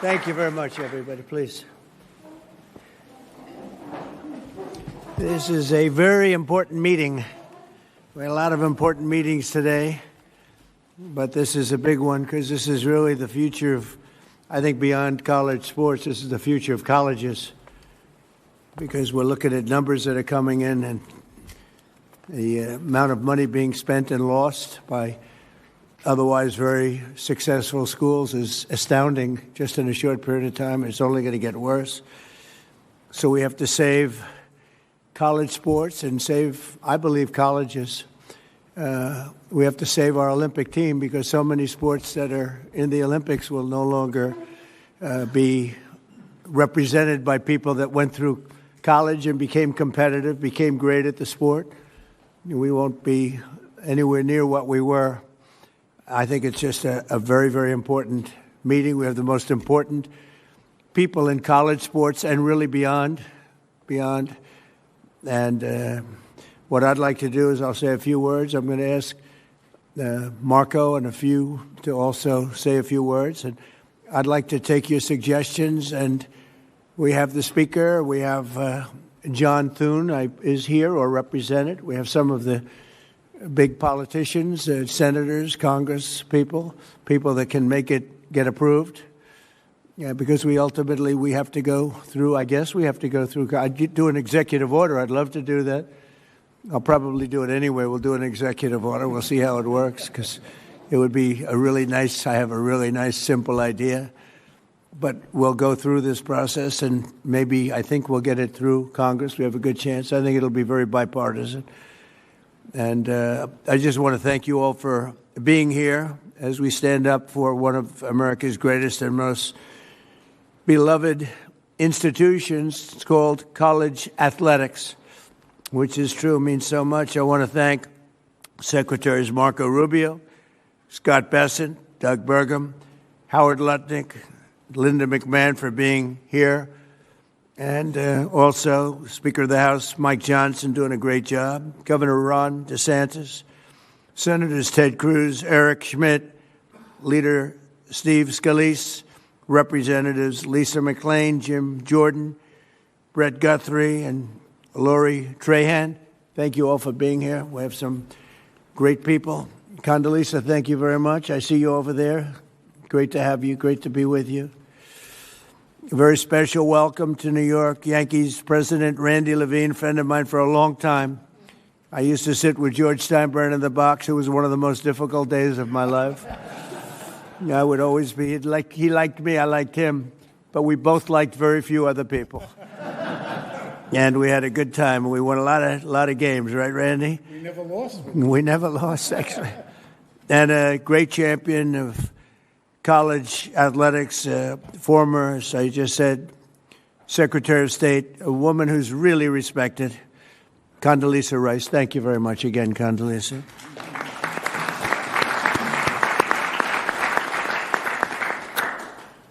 Thank you very much, everybody. Please. This is a very important meeting. We had a lot of important meetings today, but this is a big one because this is really the future of, I think, beyond college sports. This is the future of colleges because we're looking at numbers that are coming in and the amount of money being spent and lost by otherwise very successful schools is astounding just in a short period of time. It's only going to get worse. So we have to save college sports and save, I believe, colleges. We have to save our Olympic team because so many sports that are in the Olympics will no longer be represented by people that went through college and became competitive, became great at the sport. We won't be anywhere near what we were. I think it's just a very, very important meeting. We have the most important people in college sports and really beyond. And what I'd like to do is I'll say a few words. I'm going to ask Marco and a few to also say a few words. And I'd like to take your suggestions. And we have the speaker. We have John Thune is here or represented. We have some of the big politicians, senators, Congress people that can make it get approved. Yeah, because we have to go through, I I'd do an executive order. I'd love to do that. I'll probably do it anyway. We'll do an executive order. We'll see how it works because it would be I have a really nice, simple idea. But we'll go through this process and I think we'll get it through Congress. We have a good chance. I think it'll be very bipartisan. And I just want to thank you all for being here as we stand up for one of America's greatest and most beloved institutions. It's called college athletics, which is true, means so much. I want to thank Secretaries Marco Rubio, Scott Bessent, Doug Burgum, Howard Lutnick, Linda McMahon for being here, And also, Speaker of the House Mike Johnson doing a great job, Governor Ron DeSantis, Senators Ted Cruz, Eric Schmidt, Leader Steve Scalise, Representatives Lisa McClain, Jim Jordan, Brett Guthrie, and Lori Trahan. Thank you all for being here. We have some great people. Condoleezza, thank you very much. I see you over there. Great to have you. Great to be with you. A very special welcome to New York Yankees President Randy Levine, friend of mine for a long time. I used to sit with George Steinbrenner in the box. It was one of the most difficult days of my life. I would always be, he liked me, I liked him, but we both liked very few other people. And we had a good time. We won a lot of games, right, Randy? We never lost. We never lost, actually. And a great champion of college athletics, former, as I just said, Secretary of State, a woman who's really respected, Condoleezza Rice. Thank you very much again, Condoleezza.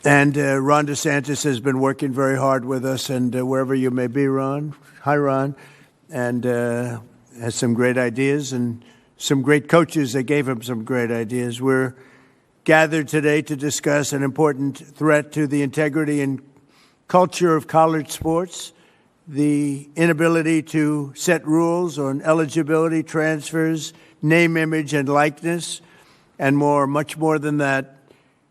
And Ron DeSantis has been working very hard with us, and wherever you may be, Ron, hi, Ron, and has some great ideas and some great coaches that gave him some great ideas. We're gathered today to discuss an important threat to the integrity and culture of college sports, the inability to set rules on eligibility, transfers, name, image, and likeness, and more, much more than that,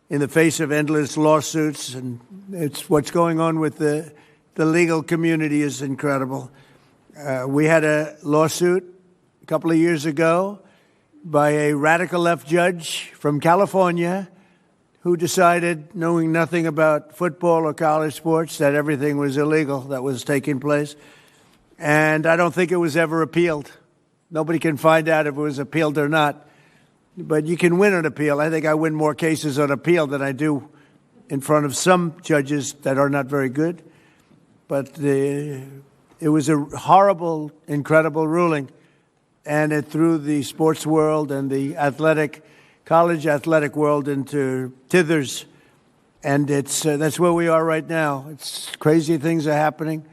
in the face of endless lawsuits. And it's what's going on with the legal community is incredible. We had a lawsuit a couple of years ago by a radical left judge from California who decided, knowing nothing about football or college sports, that everything was illegal that was taking place. And I don't think it was ever appealed. Nobody can find out if it was appealed or not. But you can win an appeal. I think I win more cases on appeal than I do in front of some judges that are not very good. But it was a horrible, incredible ruling. And it threw the sports world and the college athletic world into tithers. And that's where we are right now. It's crazy things are happening.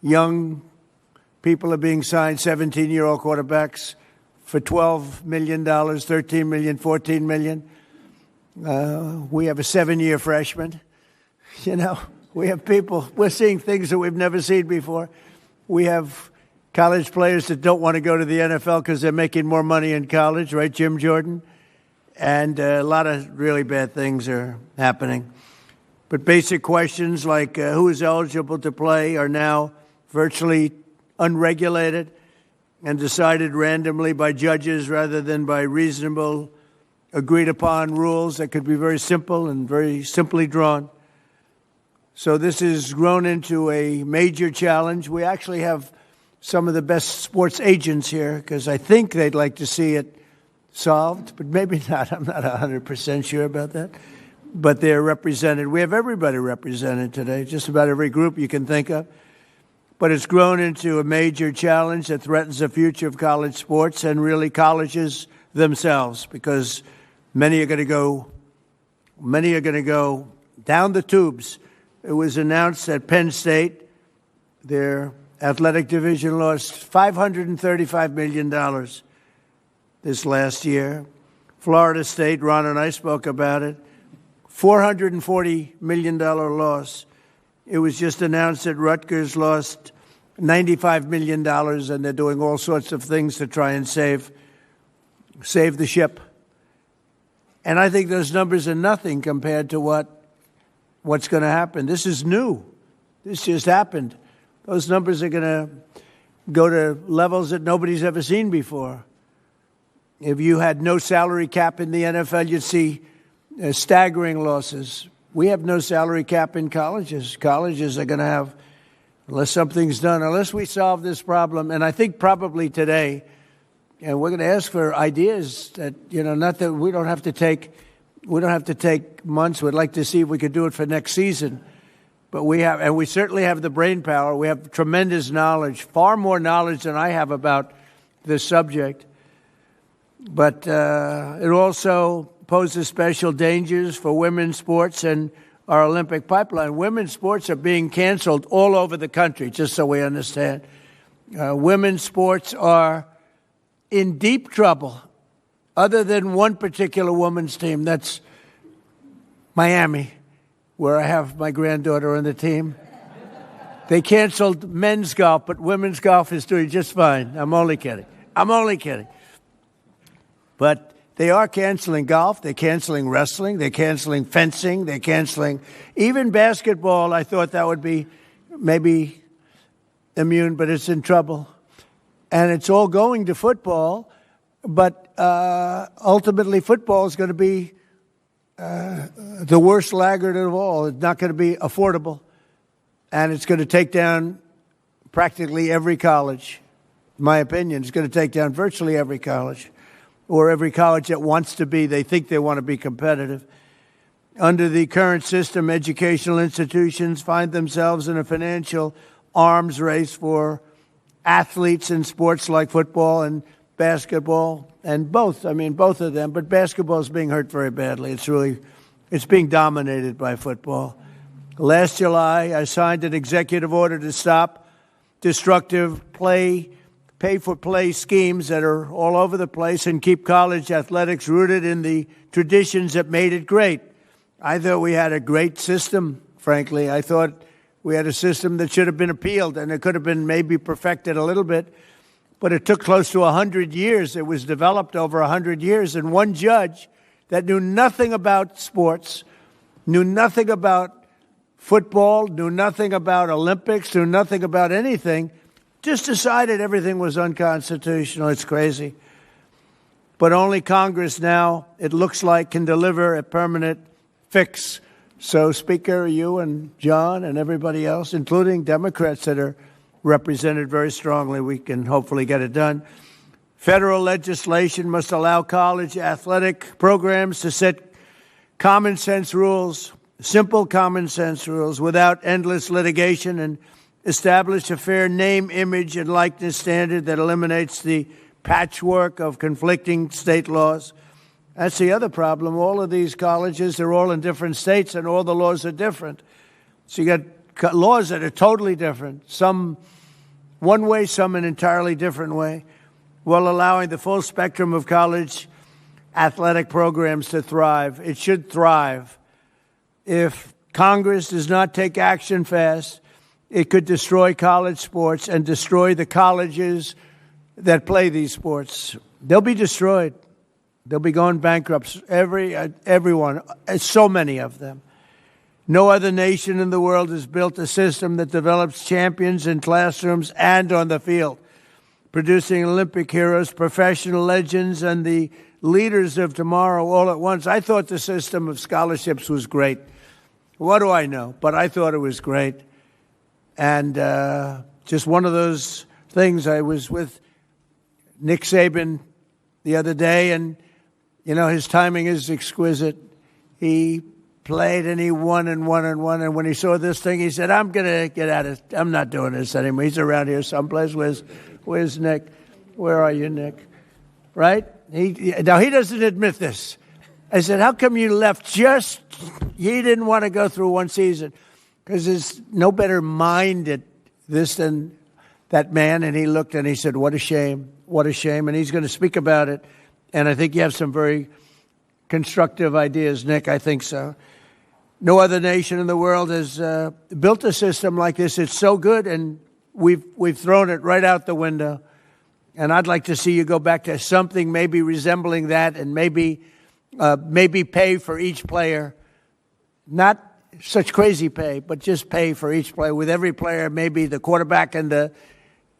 Young people are being signed, 17-year-old quarterbacks, for $12 million, $13 million, $14 million. We have a 7-year freshman. We have people, we're seeing things that we've never seen before. We have college players that don't want to go to the NFL because they're making more money in college, right, Jim Jordan? And a lot of really bad things are happening. But basic questions like who is eligible to play are now virtually unregulated and decided randomly by judges rather than by reasonable, agreed-upon rules that could be very simple and very simply drawn. So this has grown into a major challenge. We actually have some of the best sports agents here because I think they'd like to see it solved, but maybe not. I'm not 100% sure about that. But they're represented. We have everybody represented today, just about every group you can think of. But it's grown into a major challenge that threatens the future of college sports and really colleges themselves, because many are going to go down the tubes. It was announced that Penn State, their athletic division, lost $535 million this last year. Florida State, Ron and I spoke about it, $440 million loss. It was just announced that Rutgers lost $95 million, and they're doing all sorts of things to try and save the ship. And I think those numbers are nothing compared to what's going to happen. This is new. This just happened. Those numbers are going to go to levels that nobody's ever seen before. If you had no salary cap in the NFL, you'd see staggering losses. We have no salary cap in colleges. Colleges are going to have, unless something's done, unless we solve this problem. And I think probably today, and we're going to ask for ideas that, not that we don't have to take months. We'd like to see if we could do it for next season. But we certainly have the brain power. We have tremendous knowledge, far more knowledge than I have about this subject. But it also poses special dangers for women's sports and our Olympic pipeline. Women's sports are being canceled all over the country, just so we understand. Women's sports are in deep trouble, other than one particular women's team. That's Miami, where I have my granddaughter on the team. They canceled men's golf, but women's golf is doing just fine. I'm only kidding. But they are canceling golf. They're canceling wrestling. They're canceling fencing. They're canceling even basketball. I thought that would be maybe immune, but it's in trouble. And it's all going to football. But ultimately, football is going to be the worst laggard of all. It's not going to be affordable. And it's going to take down practically every college. In my opinion, it's going to take down virtually every college, or every college that wants to be. They think they want to be competitive. Under the current system, educational institutions find themselves in a financial arms race for athletes in sports like football and basketball, and both of them. But basketball is being hurt very badly. It's being dominated by football. Last July, I signed an executive order to stop destructive pay-for-play schemes that are all over the place and keep college athletics rooted in the traditions that made it great. I thought we had a great system, frankly. I thought we had a system that should have been appealed, and it could have been maybe perfected a little bit. But it took close to 100 years. It was developed over 100 years. And one judge that knew nothing about sports, knew nothing about football, knew nothing about Olympics, knew nothing about anything, just decided everything was unconstitutional. It's crazy. But only Congress now, it looks like, can deliver a permanent fix. So, Speaker, you and John and everybody else, including Democrats that are represented very strongly, we can hopefully get it done. Federal legislation must allow college athletic programs to set common sense rules, simple common sense rules, without endless litigation, and establish a fair name, image, and likeness standard that eliminates the patchwork of conflicting state laws. That's the other problem. All of these colleges, they're all in different states, and all the laws are different. So you got laws that are totally different, some one way, some an entirely different way, while allowing the full spectrum of college athletic programs to thrive. It should thrive. If Congress does not take action fast, it could destroy college sports and destroy the colleges that play these sports. They'll be destroyed. They'll be going bankrupt. Everyone, so many of them. No other nation in the world has built a system that develops champions in classrooms and on the field, producing Olympic heroes, professional legends, and the leaders of tomorrow all at once. I thought the system of scholarships was great. What do I know? But I thought it was great. And just one of those things. I was with Nick Saban the other day, and, you know, his timing is exquisite. He played, and he won and won and won. And when he saw this thing, he said, I'm going to get out of, I'm not doing this anymore. He's around here someplace. Where's Nick? Where are you, Nick? Right? Now, he doesn't admit this. I said, how come you left he didn't want to go through one season? Because there's no better mind at this than that man. And he looked and he said, what a shame, what a shame. And he's going to speak about it. And I think you have some very constructive ideas, Nick. I think so. No other nation in the world has built a system like this. It's so good, and we've thrown it right out the window. And I'd like to see you go back to something maybe resembling that, and maybe pay for each player. Not such crazy pay, but just pay for each player. With every player, maybe the quarterback and the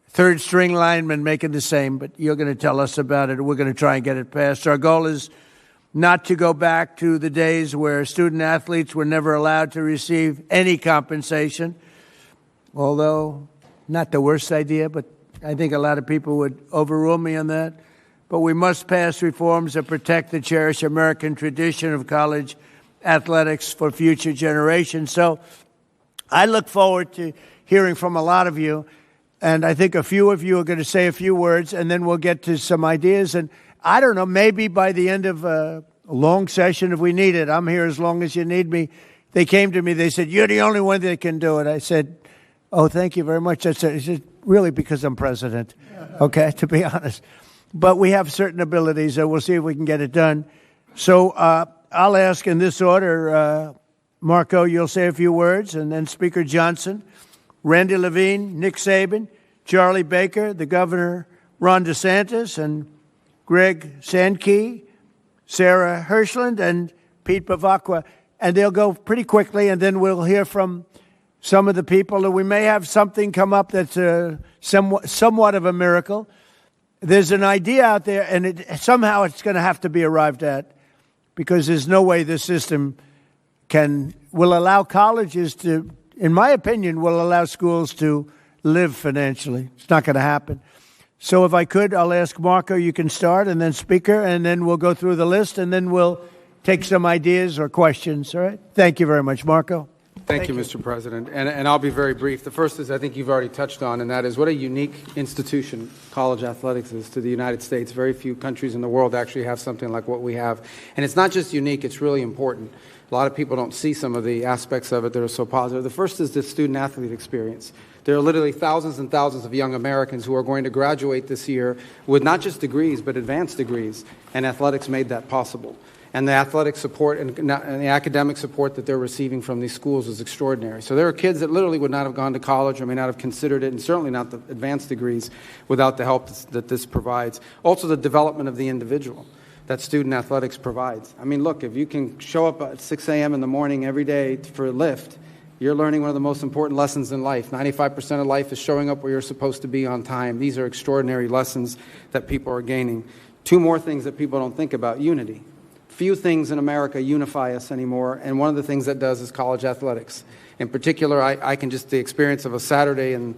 third string lineman making the same. But you're going to tell us about it. We're going to try and get it passed. Our goal is not to go back to the days where student athletes were never allowed to receive any compensation, although not the worst idea, but I think a lot of people would overrule me on that. But we must pass reforms that protect the cherished American tradition of college athletics for future generations. So I look forward to hearing from a lot of you, and I think a few of you are going to say a few words, and then we'll get to some ideas. And I don't know, maybe by the end of a long session, if we need it, I'm here as long as you need me, they came to me. They said, "You're the only one that can do it." I said, "Oh, thank you very much." I said, "Is it really because I'm president?" Okay, to be honest. But we have certain abilities, and we'll see if we can get it done. So I'll ask in this order. Marco, you'll say a few words, and then Speaker Johnson, Randy Levine, Nick Saban, Charlie Baker, the Governor Ron DeSantis, and Greg Sankey, Sarah Hirschland, and Pete Bavacqua. And they'll go pretty quickly, and then we'll hear from some of the people. And we may have something come up that's somewhat of a miracle. There's an idea out there, and somehow it's going to have to be arrived at, because there's no way this system will allow colleges to, in my opinion, will allow schools to live financially. It's not going to happen. So if I could, I'll ask Marco, you can start, and then Speaker, and then we'll go through the list, and then we'll take some ideas or questions. All right? Thank you very much, Marco. Thank you, Mr. President. And I'll be very brief. The first is, I think you've already touched on, and that is what a unique institution college athletics is to the United States. Very few countries in the world actually have something like what we have. And it's not just unique, it's really important. A lot of people don't see some of the aspects of it that are so positive. The first is the student-athlete experience. There are literally thousands and thousands of young Americans who are going to graduate this year with not just degrees, but advanced degrees, and athletics made that possible. And the athletic support and the academic support that they're receiving from these schools is extraordinary. So there are kids that literally would not have gone to college or may not have considered it, and certainly not the advanced degrees, without the help that this provides. Also, the development of the individual that student athletics provides. I mean, look, if you can show up at 6 a.m. in the morning every day for a lift, you're learning one of the most important lessons in life. 95% of life is showing up where you're supposed to be on time. These are extraordinary lessons that people are gaining. Two more things that people don't think about: unity. Few things in America unify us anymore, and one of the things that does is college athletics. In particular, I can just, the experience of a Saturday, and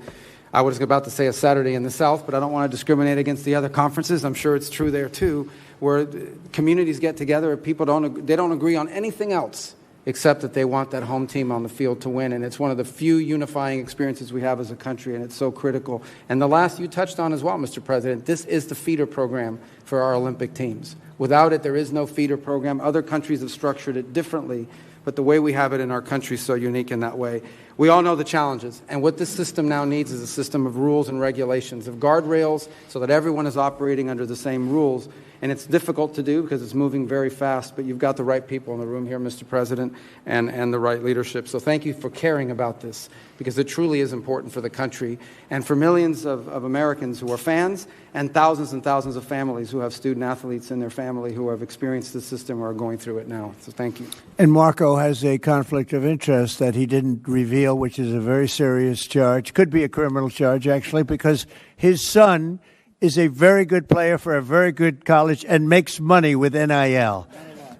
I was about to say a Saturday in the South, but I don't want to discriminate against the other conferences. I'm sure it's true there too, where communities get together, people don't agree on anything else except that they want that home team on the field to win. And it's one of the few unifying experiences we have as a country, and it's so critical. And the last you touched on as well, Mr. President, this is the feeder program for our Olympic teams. Without it, there is no feeder program. Other countries have structured it differently, but the way we have it in our country is so unique in that way. We all know the challenges, and what this system now needs is a system of rules and regulations, of guardrails, so that everyone is operating under the same rules. And it's difficult to do because it's moving very fast, but you've got the right people in the room here, Mr. President, and the right leadership. So thank you for caring about this, because it truly is important for the country and for millions of Americans who are fans, and thousands of families who have student athletes in their family who have experienced the system or are going through it now. So thank you. And Marco has a conflict of interest that he didn't reveal, which is a very serious charge. Could be a criminal charge, actually, because his son is a very good player for a very good college and makes money with NIL.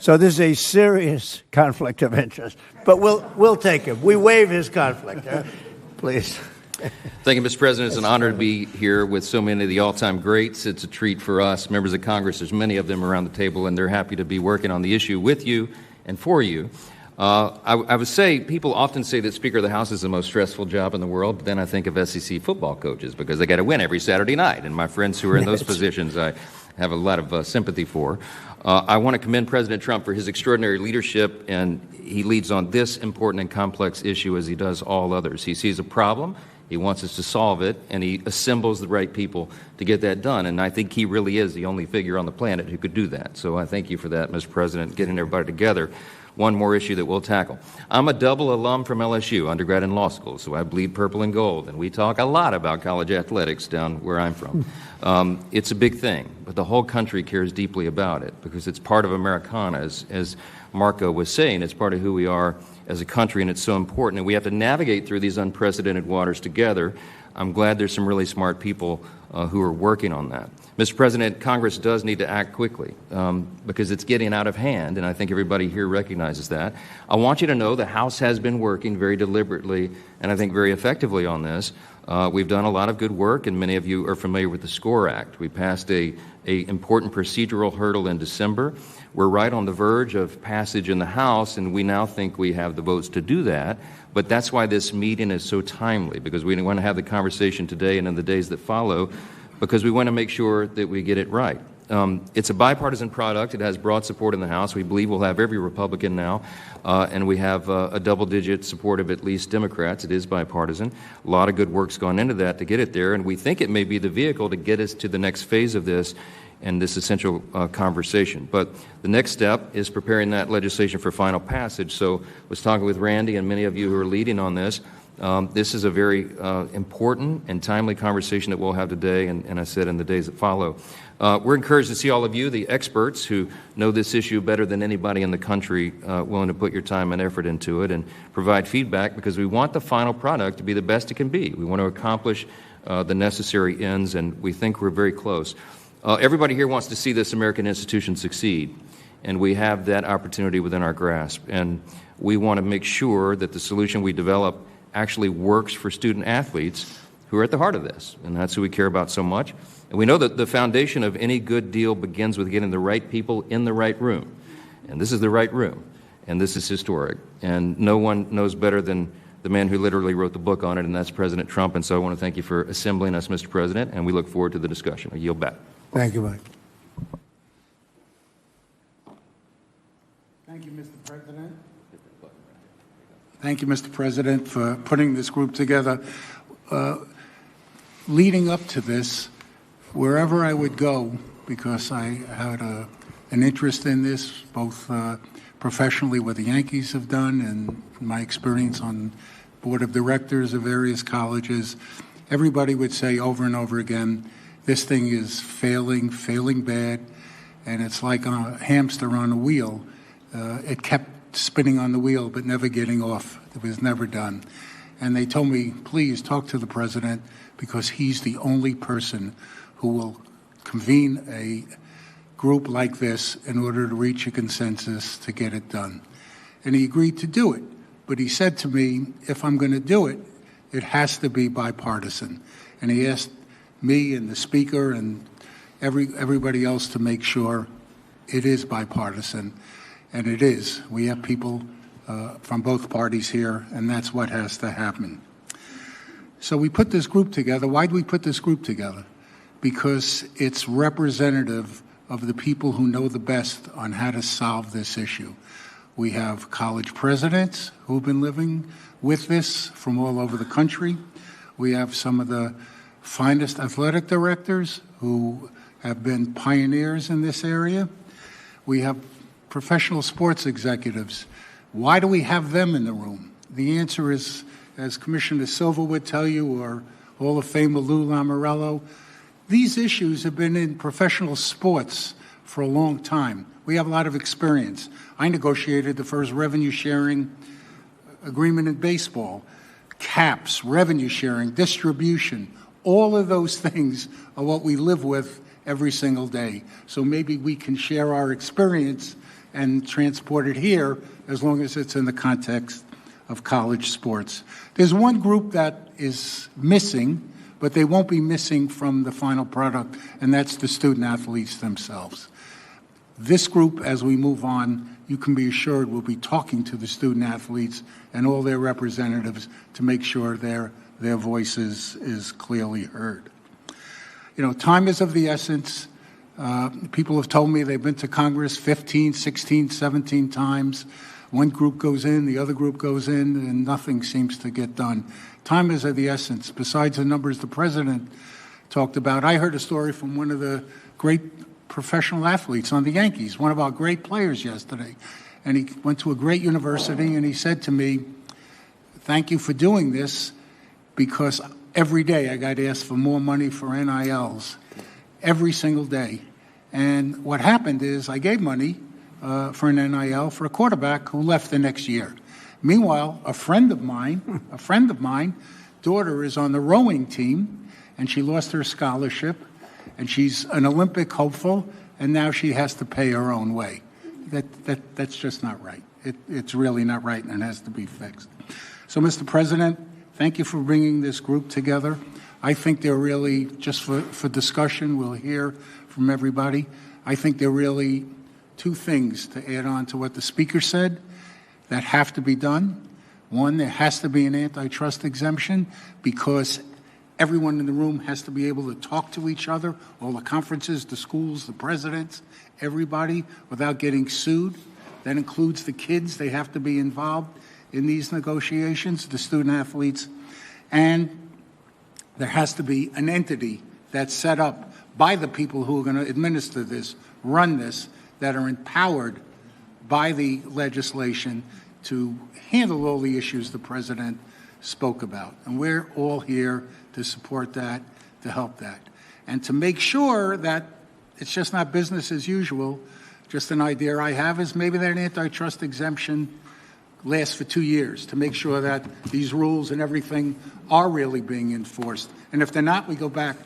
So this is a serious conflict of interest. But we'll take him. We waive his conflict. Please. Thank you, Mr. President. It's an honor to be here with so many of the all-time greats. It's a treat for us, members of Congress. There's many of them around the table, and they're happy to be working on the issue with you and for you. I would say, people often say that Speaker of the House is the most stressful job in the world, but then I think of SEC football coaches because they got to win every Saturday night. And my friends who are in those positions, I have a lot of sympathy for. I want to commend President Trump for his extraordinary leadership, and he leads on this important and complex issue as he does all others. He sees a problem, he wants us to solve it, and he assembles the right people to get that done. And I think he really is the only figure on the planet who could do that. So I thank you for that, Mr. President, getting everybody together. One more issue that we'll tackle. I'm a double alum from LSU, undergrad and law school, so I bleed purple and gold, and we talk a lot about college athletics down where I'm from. It's a big thing, but the whole country cares deeply about it because it's part of Americana, as Marco was saying. It's part of who we are as a country, and it's so important, and we have to navigate through these unprecedented waters together. I'm glad there's some really smart people who are working on that. Mr. President, Congress does need to act quickly because it's getting out of hand, and I think everybody here recognizes that. I want you to know the House has been working very deliberately and I think very effectively on this. We've done a lot of good work, and many of you are familiar with the SCORE Act. We passed a important procedural hurdle in December. We're right on the verge of passage in the House, and we now think we have the votes to do that. But that's why this meeting is so timely, because we want to have the conversation today and in the days that follow, because we want to make sure that we get it right. It's a bipartisan product. It has broad support in the House. We believe we'll have every Republican now, and we have a double-digit support of at least Democrats. It is bipartisan. A lot of good work's gone into that to get it there, and we think it may be the vehicle to get us to the next phase of this and this essential conversation. But the next step is preparing that legislation for final passage. So I was talking with Randy and many of you who are leading on this. This is a very important and timely conversation that we'll have today, and I said in the days that follow. We're encouraged to see all of you, the experts who know this issue better than anybody in the country, willing to put your time and effort into it and provide feedback, because we want the final product to be the best it can be. We want to accomplish the necessary ends, and we think we're very close. Everybody here wants to see this American institution succeed, and we have that opportunity within our grasp. And we want to make sure that the solution we develop actually works for student athletes who are at the heart of this, and that's who we care about so much. And we know that the foundation of any good deal begins with getting the right people in the right room. And this is the right room, and this is historic. And no one knows better than the man who literally wrote the book on it, and that's President Trump. And so I want to thank you for assembling us, Mr. President, and we look forward to the discussion. I yield back. Thank you, Mike. Thank you, Mr. President. Thank you, Mr. President, for putting this group together. Leading up to this, wherever I would go, because I had an interest in this, both professionally what the Yankees have done and my experience on board of directors of various colleges, everybody would say over and over again, this thing is failing bad, and it's like a hamster on a wheel. It kept spinning on the wheel but never getting off. It was never done. And they told me, please talk to the president, because he's the only person who will convene a group like this in order to reach a consensus to get it done. And he agreed to do it. But he said to me, if I'm going to do it, it has to be bipartisan. And he asked me and the speaker and everybody else to make sure it is bipartisan. And it is. We have people from both parties here, and that's what has to happen. So we put this group together. Why did we put this group together? Because it's representative of the people who know the best on how to solve this issue. We have college presidents who've been living with this from all over the country. We have some of the finest athletic directors who have been pioneers in this area. We have professional sports executives. Why do we have them in the room? The answer is, as Commissioner Silva would tell you, or Hall of Famer Lou Lamoriello, these issues have been in professional sports for a long time. We have a lot of experience. I negotiated the first revenue sharing agreement in baseball. Caps, revenue sharing, distribution, all of those things are what we live with every single day. So maybe we can share our experience and transport it here, as long as it's in the context of college sports. There's one group that is missing, but they won't be missing from the final product, and that's the student athletes themselves. This group, as we move on, you can be assured we'll be talking to the student athletes and all their representatives to make sure their voices is clearly heard. You know, time is of the essence. People have told me they've been to Congress 15, 16, 17 times. One group goes in, the other group goes in, and nothing seems to get done. Time is of the essence. Besides the numbers the president talked about, I heard a story from one of the great professional athletes on the Yankees, one of our great players yesterday. And he went to a great university, and he said to me, thank you for doing this, because every day I got asked for more money for NILs, every single day. And what happened is I gave money for an NIL for a quarterback who left the next year. Meanwhile, a friend of mine, daughter is on the rowing team, and she lost her scholarship, and she's an Olympic hopeful, and now she has to pay her own way. That's just not right. It's really not right, and it has to be fixed. So, Mr. President, thank you for bringing this group together. I think they're really, just for discussion, we'll hear from everybody. I think they're really two things to add on to what the Speaker said that have to be done. One, there has to be an antitrust exemption, because Everyone in the room has to be able to talk to each other, all the conferences, the schools, the presidents, everybody, without getting sued. That includes the kids. They have to be involved in these negotiations, the student athletes. And there has to be an entity that's set up by the people who are going to administer this, run this, that are empowered by the legislation to handle all the issues the president spoke about. And we're all here to support that, to help that. And to make sure that it's just not business as usual. Just an idea I have is maybe that an antitrust exemption lasts for 2 years to make sure that these rules and everything are really being enforced. And if they're not, we go back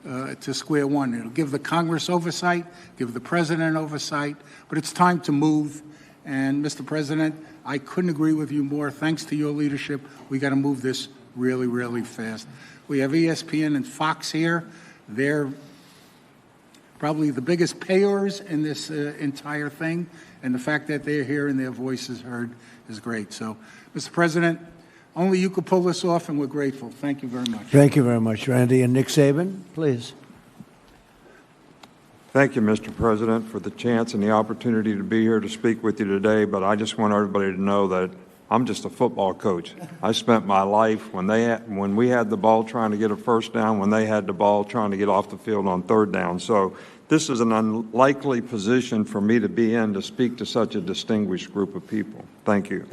to square one. It'll give the Congress oversight, give the president oversight, but it's time to move. And Mr. President, I couldn't agree with you more. Thanks to your leadership, we got to move this really, really fast. We have ESPN and Fox here. They're probably the biggest payers in this entire thing, and the fact that they're here and their voice is heard is great. So, Mr. President, only you could pull this off, and we're grateful. Thank you very much. Thank you very much, Randy. And Nick Saban, please. Thank you, Mr. President, for the chance and the opportunity to be here to speak with you today, but I just want everybody to know that I'm just a football coach. I spent my life when we had the ball trying to get a first down, when they had the ball trying to get off the field on third down. So this is an unlikely position for me to be in to speak to such a distinguished group of people. Thank you.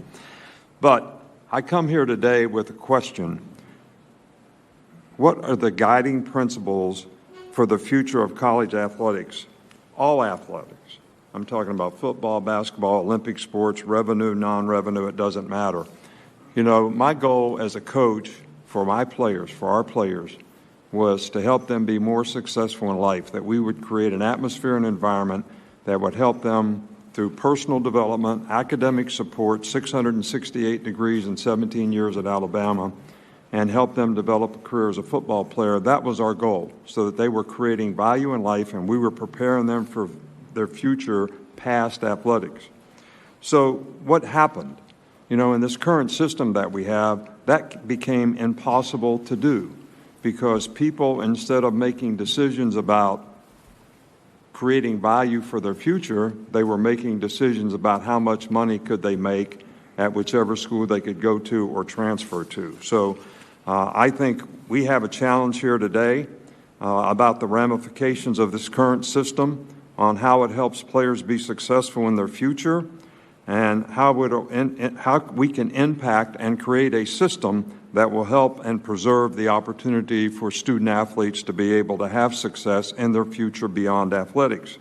But I come here today with a question. What are the guiding principles for the future of college athletics? All athletics. I'm talking about football, basketball, Olympic sports, revenue, non-revenue, it doesn't matter. You know, my goal as a coach for my players, for our players, was to help them be more successful in life, that we would create an atmosphere and environment that would help them through personal development, academic support, 668 degrees in 17 years at Alabama, and help them develop a career as a football player. That was our goal, so that they were creating value in life and we were preparing them for their future past athletics. So what happened? You know, in this current system that we have, that became impossible to do because people, instead of making decisions about creating value for their future, they were making decisions about how much money could they make at whichever school they could go to or transfer to. So I think we have a challenge here today about the ramifications of this current system, on how it helps players be successful in their future, and how we can impact and create a system that will help and preserve the opportunity for student athletes to be able to have success in their future beyond athletics.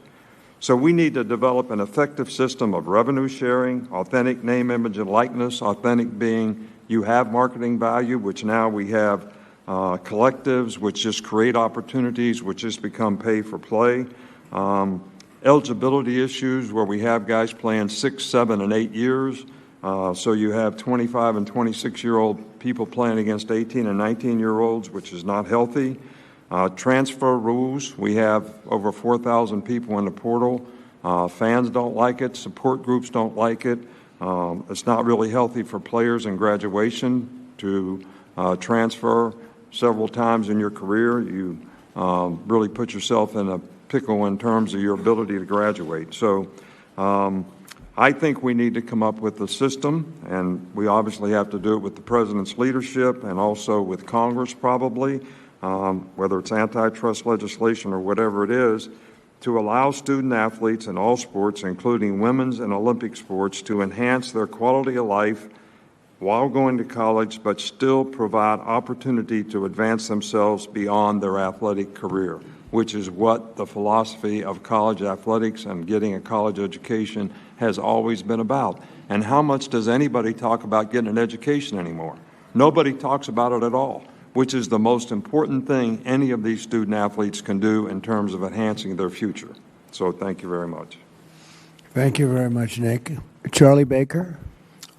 So we need to develop an effective system of revenue sharing, authentic name, image, and likeness, authentic being you have marketing value, which now we have collectives, which just create opportunities, which just become pay for play. Eligibility issues where we have guys playing 6, 7, and 8 years. So you have 25 and 26-year-old people playing against 18 and 19-year-olds, which is not healthy. Transfer rules. We have over 4,000 people in the portal. Fans don't like it. Support groups don't like it. It's not really healthy for players in graduation to transfer several times in your career. You really put yourself in a pickle in terms of your ability to graduate. So I think we need to come up with a system, and we obviously have to do it with the president's leadership and also with Congress probably, whether it's antitrust legislation or whatever it is, to allow student athletes in all sports, including women's and Olympic sports, to enhance their quality of life while going to college, but still provide opportunity to advance themselves beyond their athletic career, which is what the philosophy of college athletics and getting a college education has always been about. And how much does anybody talk about getting an education anymore? Nobody talks about it at all, which is the most important thing any of these student athletes can do in terms of enhancing their future. So thank you very much. Thank you very much, Nick. Charlie Baker.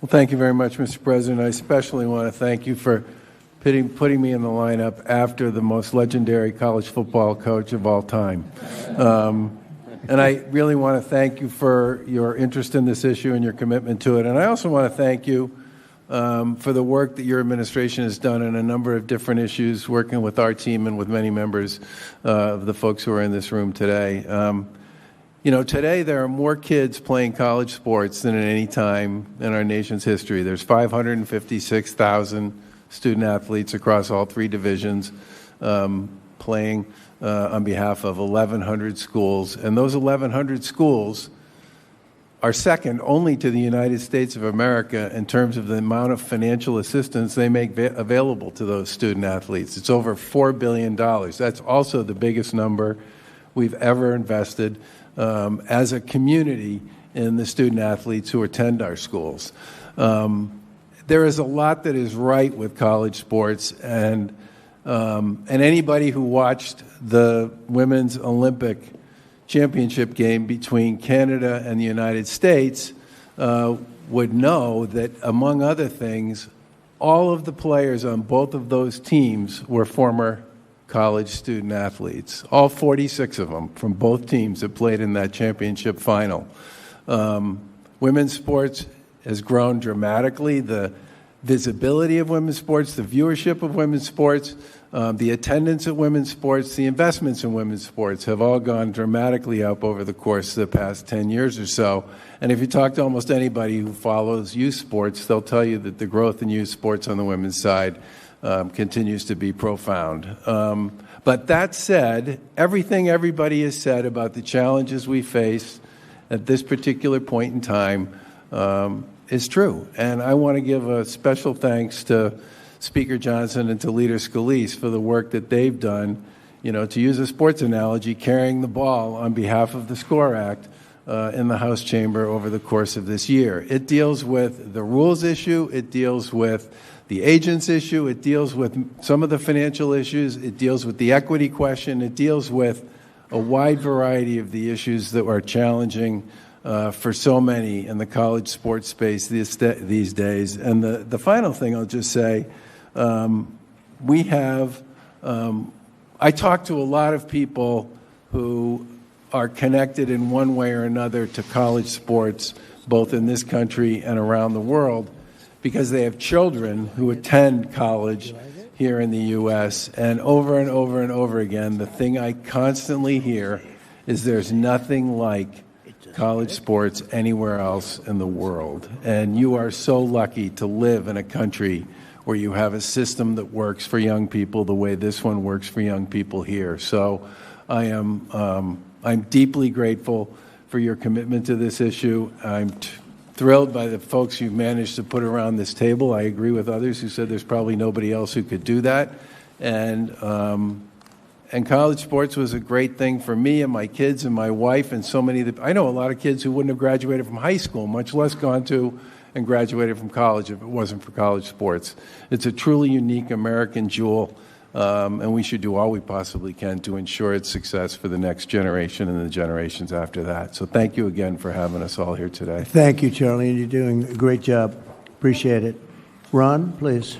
Well, thank you very much, Mr. President. I especially want to thank you for putting me in the lineup after the most legendary college football coach of all time. And I really want to thank you for your interest in this issue and your commitment to it. And I also want to thank you for the work that your administration has done on a number of different issues, working with our team and with many members of the folks who are in this room today. Today there are more kids playing college sports than at any time in our nation's history. There's 556,000 student athletes across all three divisions playing on behalf of 1,100 schools. And those 1,100 schools are second only to the United States of America in terms of the amount of financial assistance they make available to those student athletes. It's over $4 billion. That's also the biggest number we've ever invested as a community in the student athletes who attend our schools. There is a lot that is right with college sports, and anybody who watched the Women's Olympic Championship game between Canada and the United States would know that, among other things, all of the players on both of those teams were former college student athletes, all 46 of them from both teams that played in that championship final. Women's sports has grown dramatically. The visibility of women's sports, the viewership of women's sports, the attendance at women's sports, the investments in women's sports have all gone dramatically up over the course of the past 10 years or so. And if you talk to almost anybody who follows youth sports, they'll tell you that the growth in youth sports on the women's side continues to be profound. But that said, everything everybody has said about the challenges we face at this particular point in time is true. And I want to give a special thanks to Speaker Johnson and to Leader Scalise for the work that they've done, to use a sports analogy, carrying the ball on behalf of the SCORE Act in the House chamber over the course of this year. It deals with the rules issue, it deals with the agents issue, it deals with some of the financial issues, it deals with the equity question, it deals with a wide variety of the issues that are challenging for so many in the college sports space these days. And the final thing I'll just say, we have, I talk to a lot of people who are connected in one way or another to college sports, both in this country and around the world, because they have children who attend college here in the U.S. And over and over and over again, the thing I constantly hear is there's nothing like college sports anywhere else in the world. And you are so lucky to live in a country where you have a system that works for young people the way this one works for young people here. So I'm deeply grateful for your commitment to this issue. I'm thrilled by the folks you've managed to put around this table. I agree with others who said there's probably nobody else who could do that. And college sports was a great thing for me and my kids and my wife and so many. I know a lot of kids who wouldn't have graduated from high school, much less gone to and graduated from college if it wasn't for college sports. It's a truly unique American jewel, and we should do all we possibly can to ensure its success for the next generation and the generations after that. So thank you again for having us all here today. Thank you, Charlie, and you're doing a great job. Appreciate it. Ron, please.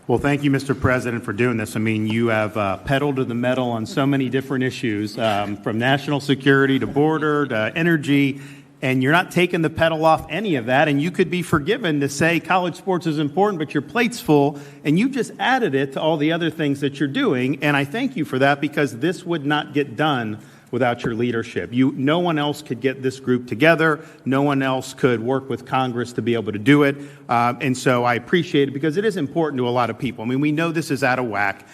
Well, thank you, Mr. President, for doing this. I mean, you have pedaled to the metal on so many different issues, from national security to border to energy, and you're not taking the pedal off any of that, and you could be forgiven to say college sports is important, but your plate's full, and you just added it to all the other things that you're doing, and I thank you for that, because this would not get done without your leadership. No one else could get this group together. No one else could work with Congress to be able to do it. And so I appreciate it, because it is important to a lot of people. I mean, we know this is out of whack.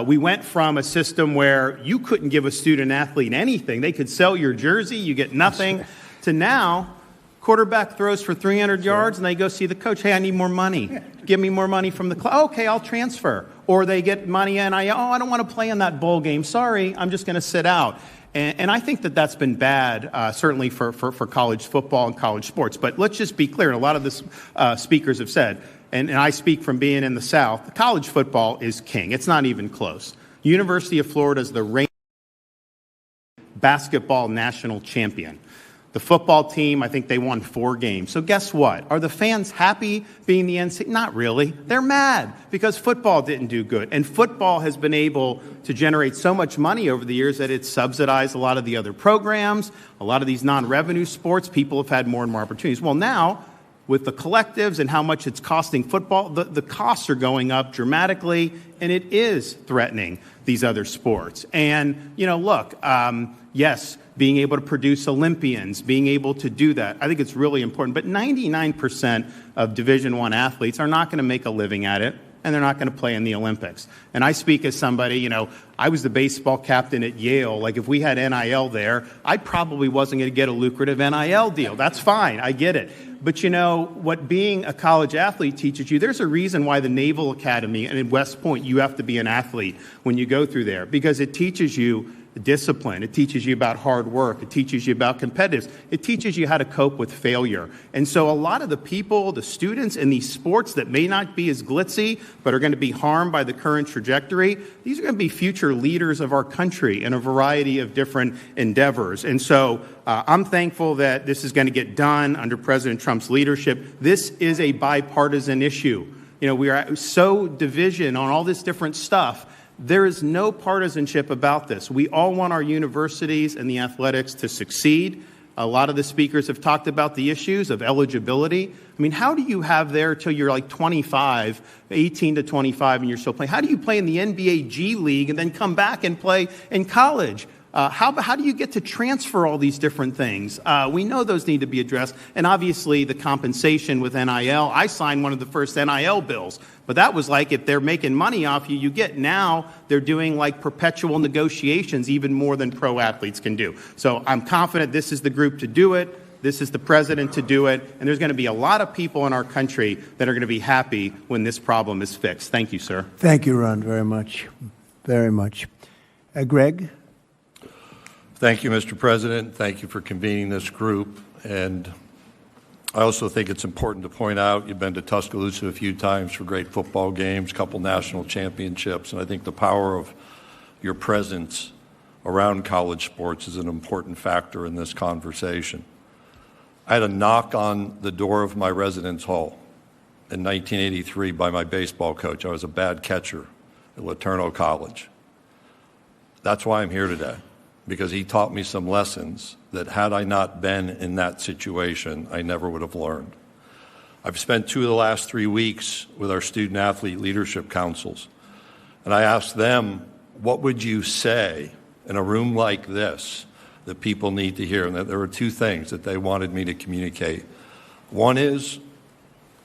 We went from a system where you couldn't give a student athlete anything. They could sell your jersey, you get nothing, to now quarterback throws for 300 yards and they go see the coach. Hey, I need more money. Give me more money from the club. Okay, I'll transfer. Or they get money and I don't want to play in that bowl game. Sorry, I'm just going to sit out. And I think that that's been bad, certainly for college football and college sports. But let's just be clear, and a lot of the speakers have said, and I speak from being in the South, college football is king. It's not even close. University of Florida is the reigning basketball national champion. The football team, I think they won 4 games. So guess what? Are the fans happy being the NCAA? Not really. They're mad because football didn't do good. And football has been able to generate so much money over the years that it's subsidized a lot of the other programs, a lot of these non-revenue sports. People have had more and more opportunities. Well, now with the collectives and how much it's costing football, the costs are going up dramatically, and it is threatening these other sports. And, look, yes, being able to produce Olympians, being able to do that, I think it's really important. But 99% of Division I athletes are not going to make a living at it, and they're not going to play in the Olympics. And I speak as somebody, I was the baseball captain at Yale. Like, if we had NIL there, I probably wasn't going to get a lucrative NIL deal. That's fine. I get it. But what being a college athlete teaches you, there's a reason why the Naval Academy and in West Point, you have to be an athlete when you go through there, because it teaches you discipline. It teaches you about hard work. It teaches you about competitiveness. It teaches you how to cope with failure. And so a lot of the people, the students in these sports that may not be as glitzy, but are going to be harmed by the current trajectory, these are going to be future leaders of our country in a variety of different endeavors. And so I'm thankful that this is going to get done under President Trump's leadership. This is a bipartisan issue. We are so division on all this different stuff. There is no partisanship about this. We all want our universities and the athletics to succeed. A lot of the speakers have talked about the issues of eligibility. I mean, how do you have there till you're like 25, 18 to 25, and you're still playing? How do you play in the NBA G League and then come back and play in college? How do you get to transfer all these different things? We know those need to be addressed. And obviously the compensation with NIL. I signed one of the first NIL bills, but that was like, if they're making money off you, you get. Now they're doing like perpetual negotiations, even more than pro athletes can do. So I'm confident this is the group to do it. This is the president to do it. And there's going to be a lot of people in our country that are going to be happy when this problem is fixed. Thank you, sir. Thank you, Ron, very much. Very much. Greg? Thank you, Mr. President. Thank you for convening this group. And I also think it's important to point out you've been to Tuscaloosa a few times for great football games, a couple national championships, and I think the power of your presence around college sports is an important factor in this conversation. I had a knock on the door of my residence hall in 1983 by my baseball coach. I was a bad catcher at Laterno College. That's why I'm here today, because he taught me some lessons that had I not been in that situation, I never would have learned. I've spent 2 of the last 3 weeks with our student-athlete leadership councils, and I asked them, what would you say in a room like this that people need to hear? And that there were 2 things that they wanted me to communicate. One is,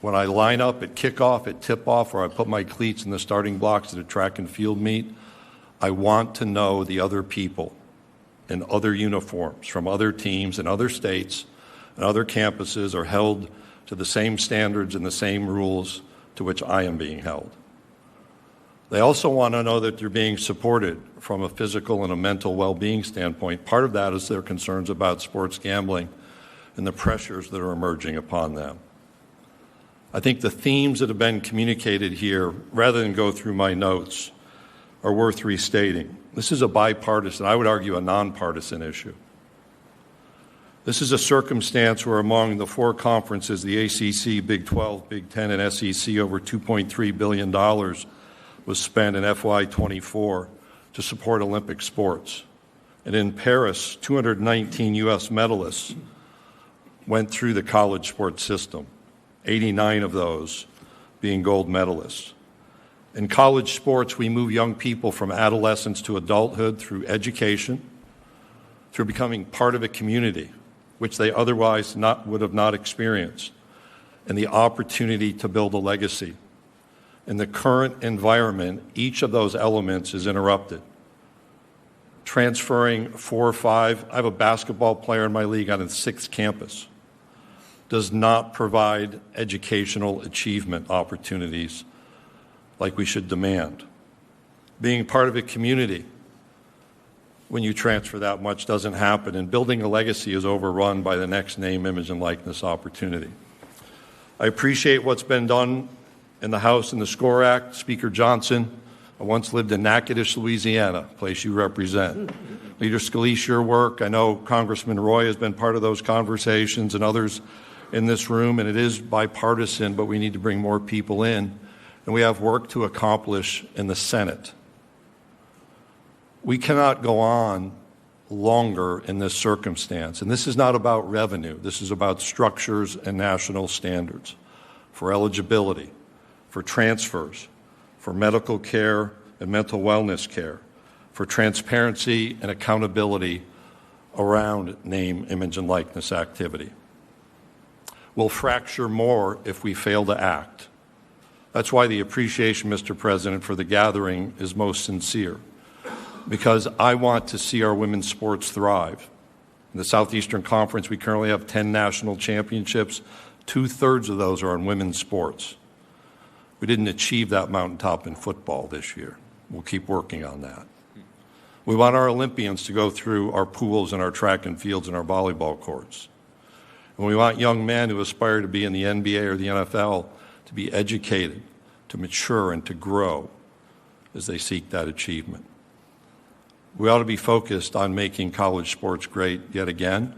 when I line up at kickoff, at tip-off, or I put my cleats in the starting blocks at a track and field meet, I want to know the other people in other uniforms from other teams in other states and other campuses are held to the same standards and the same rules to which I am being held. They also want to know that they're being supported from a physical and a mental well-being standpoint. Part of that is their concerns about sports gambling and the pressures that are emerging upon them. I think the themes that have been communicated here, rather than go through my notes, are worth restating. This is a bipartisan, I would argue a nonpartisan issue. This is a circumstance where among the 4 conferences, the ACC, Big 12, Big 10, and SEC, over $2.3 billion was spent in FY24 to support Olympic sports. And in Paris, 219 U.S. medalists went through the college sports system, 89 of those being gold medalists. In college sports, we move young people from adolescence to adulthood through education, through becoming part of a community, which they otherwise would have not experienced, and the opportunity to build a legacy. In the current environment, each of those elements is interrupted. Transferring 4 or 5, I have a basketball player in my league on a 6th campus, does not provide educational achievement opportunities like we should demand. Being part of a community when you transfer that much doesn't happen, and building a legacy is overrun by the next name, image, and likeness opportunity. I appreciate what's been done in the House and the SCORE Act. Speaker Johnson, I once lived in Natchitoches, Louisiana, a place you represent. Leader Scalise, your work, I know Congressman Roy has been part of those conversations and others in this room, and it is bipartisan, but we need to bring more people in. And we have work to accomplish in the Senate. We cannot go on longer in this circumstance. And this is not about revenue. This is about structures and national standards for eligibility, for transfers, for medical care and mental wellness care, for transparency and accountability around name, image, and likeness activity. We'll fracture more if we fail to act. That's why the appreciation, Mr. President, for the gathering is most sincere, because I want to see our women's sports thrive. In the Southeastern Conference, we currently have 10 national championships. 2/3 of those are in women's sports. We didn't achieve that mountaintop in football this year. We'll keep working on that. We want our Olympians to go through our pools and our track and fields and our volleyball courts. And we want young men who aspire to be in the NBA or the NFL to be educated, to mature, and to grow as they seek that achievement. We ought to be focused on making college sports great yet again,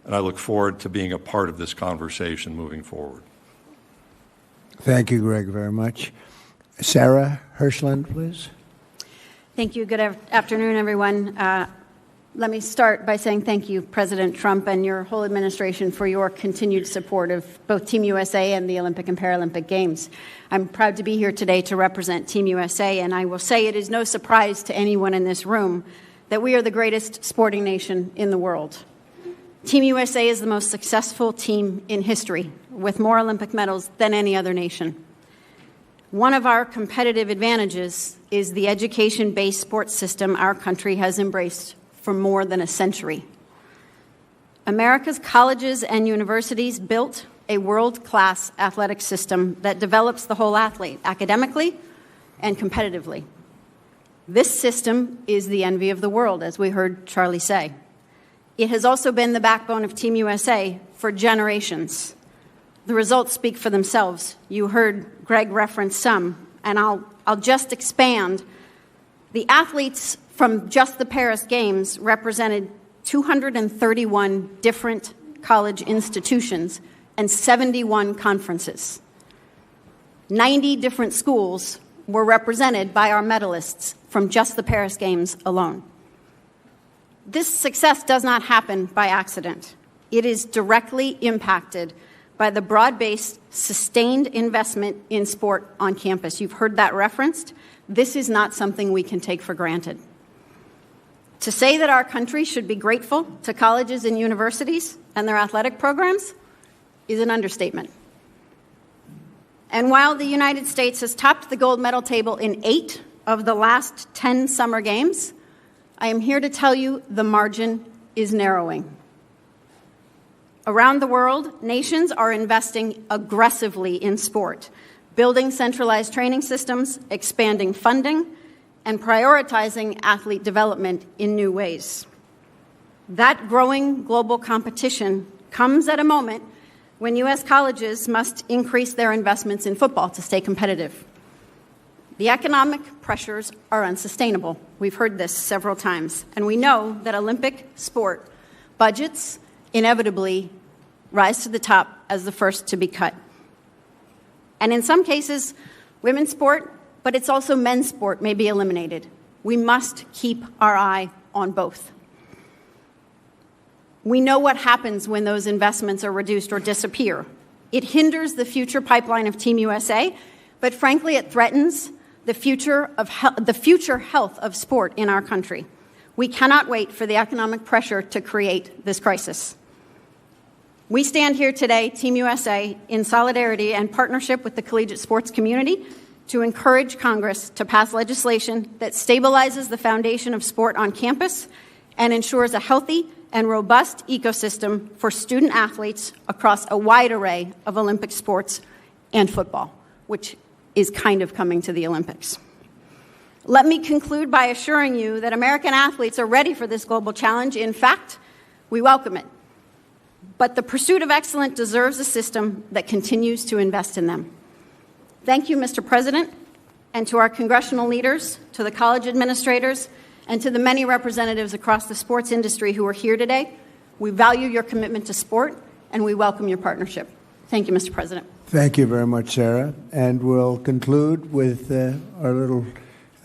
and I look forward to being a part of this conversation moving forward. Thank you, Greg, very much. Sarah Hirschland, please. Thank you. Good afternoon, everyone. Let me start by saying thank you, President Trump and your whole administration, for your continued support of both Team USA and the Olympic and Paralympic Games. I'm proud to be here today to represent Team USA, and I will say it is no surprise to anyone in this room that we are the greatest sporting nation in the world. Team USA is the most successful team in history, with more Olympic medals than any other nation. One of our competitive advantages is the education-based sports system our country has embraced for more than a century. America's colleges and universities built a world-class athletic system that develops the whole athlete, academically and competitively. This system is the envy of the world, as we heard Charlie say. It has also been the backbone of Team USA for generations. The results speak for themselves. You heard Greg reference some, and I'll just expand. The athletes from just the Paris Games represented 231 different college institutions and 71 conferences. 90 different schools were represented by our medalists from just the Paris Games alone. This success does not happen by accident. It is directly impacted by the broad-based, sustained investment in sport on campus. You've heard that referenced. This is not something we can take for granted. To say that our country should be grateful to colleges and universities and their athletic programs is an understatement. And while the United States has topped the gold medal table in 8 of the last 10 summer games, I am here to tell you the margin is narrowing. Around the world, nations are investing aggressively in sport, building centralized training systems, expanding funding, and prioritizing athlete development in new ways. That growing global competition comes at a moment when U.S. colleges must increase their investments in football to stay competitive. The economic pressures are unsustainable. We've heard this several times, and we know that Olympic sport budgets inevitably rise to the top as the first to be cut. And in some cases, women's sport, but it's also men's sport, may be eliminated. We must keep our eye on both. We know what happens when those investments are reduced or disappear. It hinders the future pipeline of Team USA, but frankly, it threatens the future health of sport in our country. We cannot wait for the economic pressure to create this crisis. We stand here today, Team USA, in solidarity and partnership with the collegiate sports community to encourage Congress to pass legislation that stabilizes the foundation of sport on campus and ensures a healthy and robust ecosystem for student athletes across a wide array of Olympic sports and football, which is kind of coming to the Olympics. Let me conclude by assuring you that American athletes are ready for this global challenge. In fact, we welcome it. But the pursuit of excellence deserves a system that continues to invest in them. Thank you, Mr. President, and to our congressional leaders, to the college administrators, and to the many representatives across the sports industry who are here today. We value your commitment to sport, and we welcome your partnership. Thank you, Mr. President. Thank you very much, Sarah. And we'll conclude with our little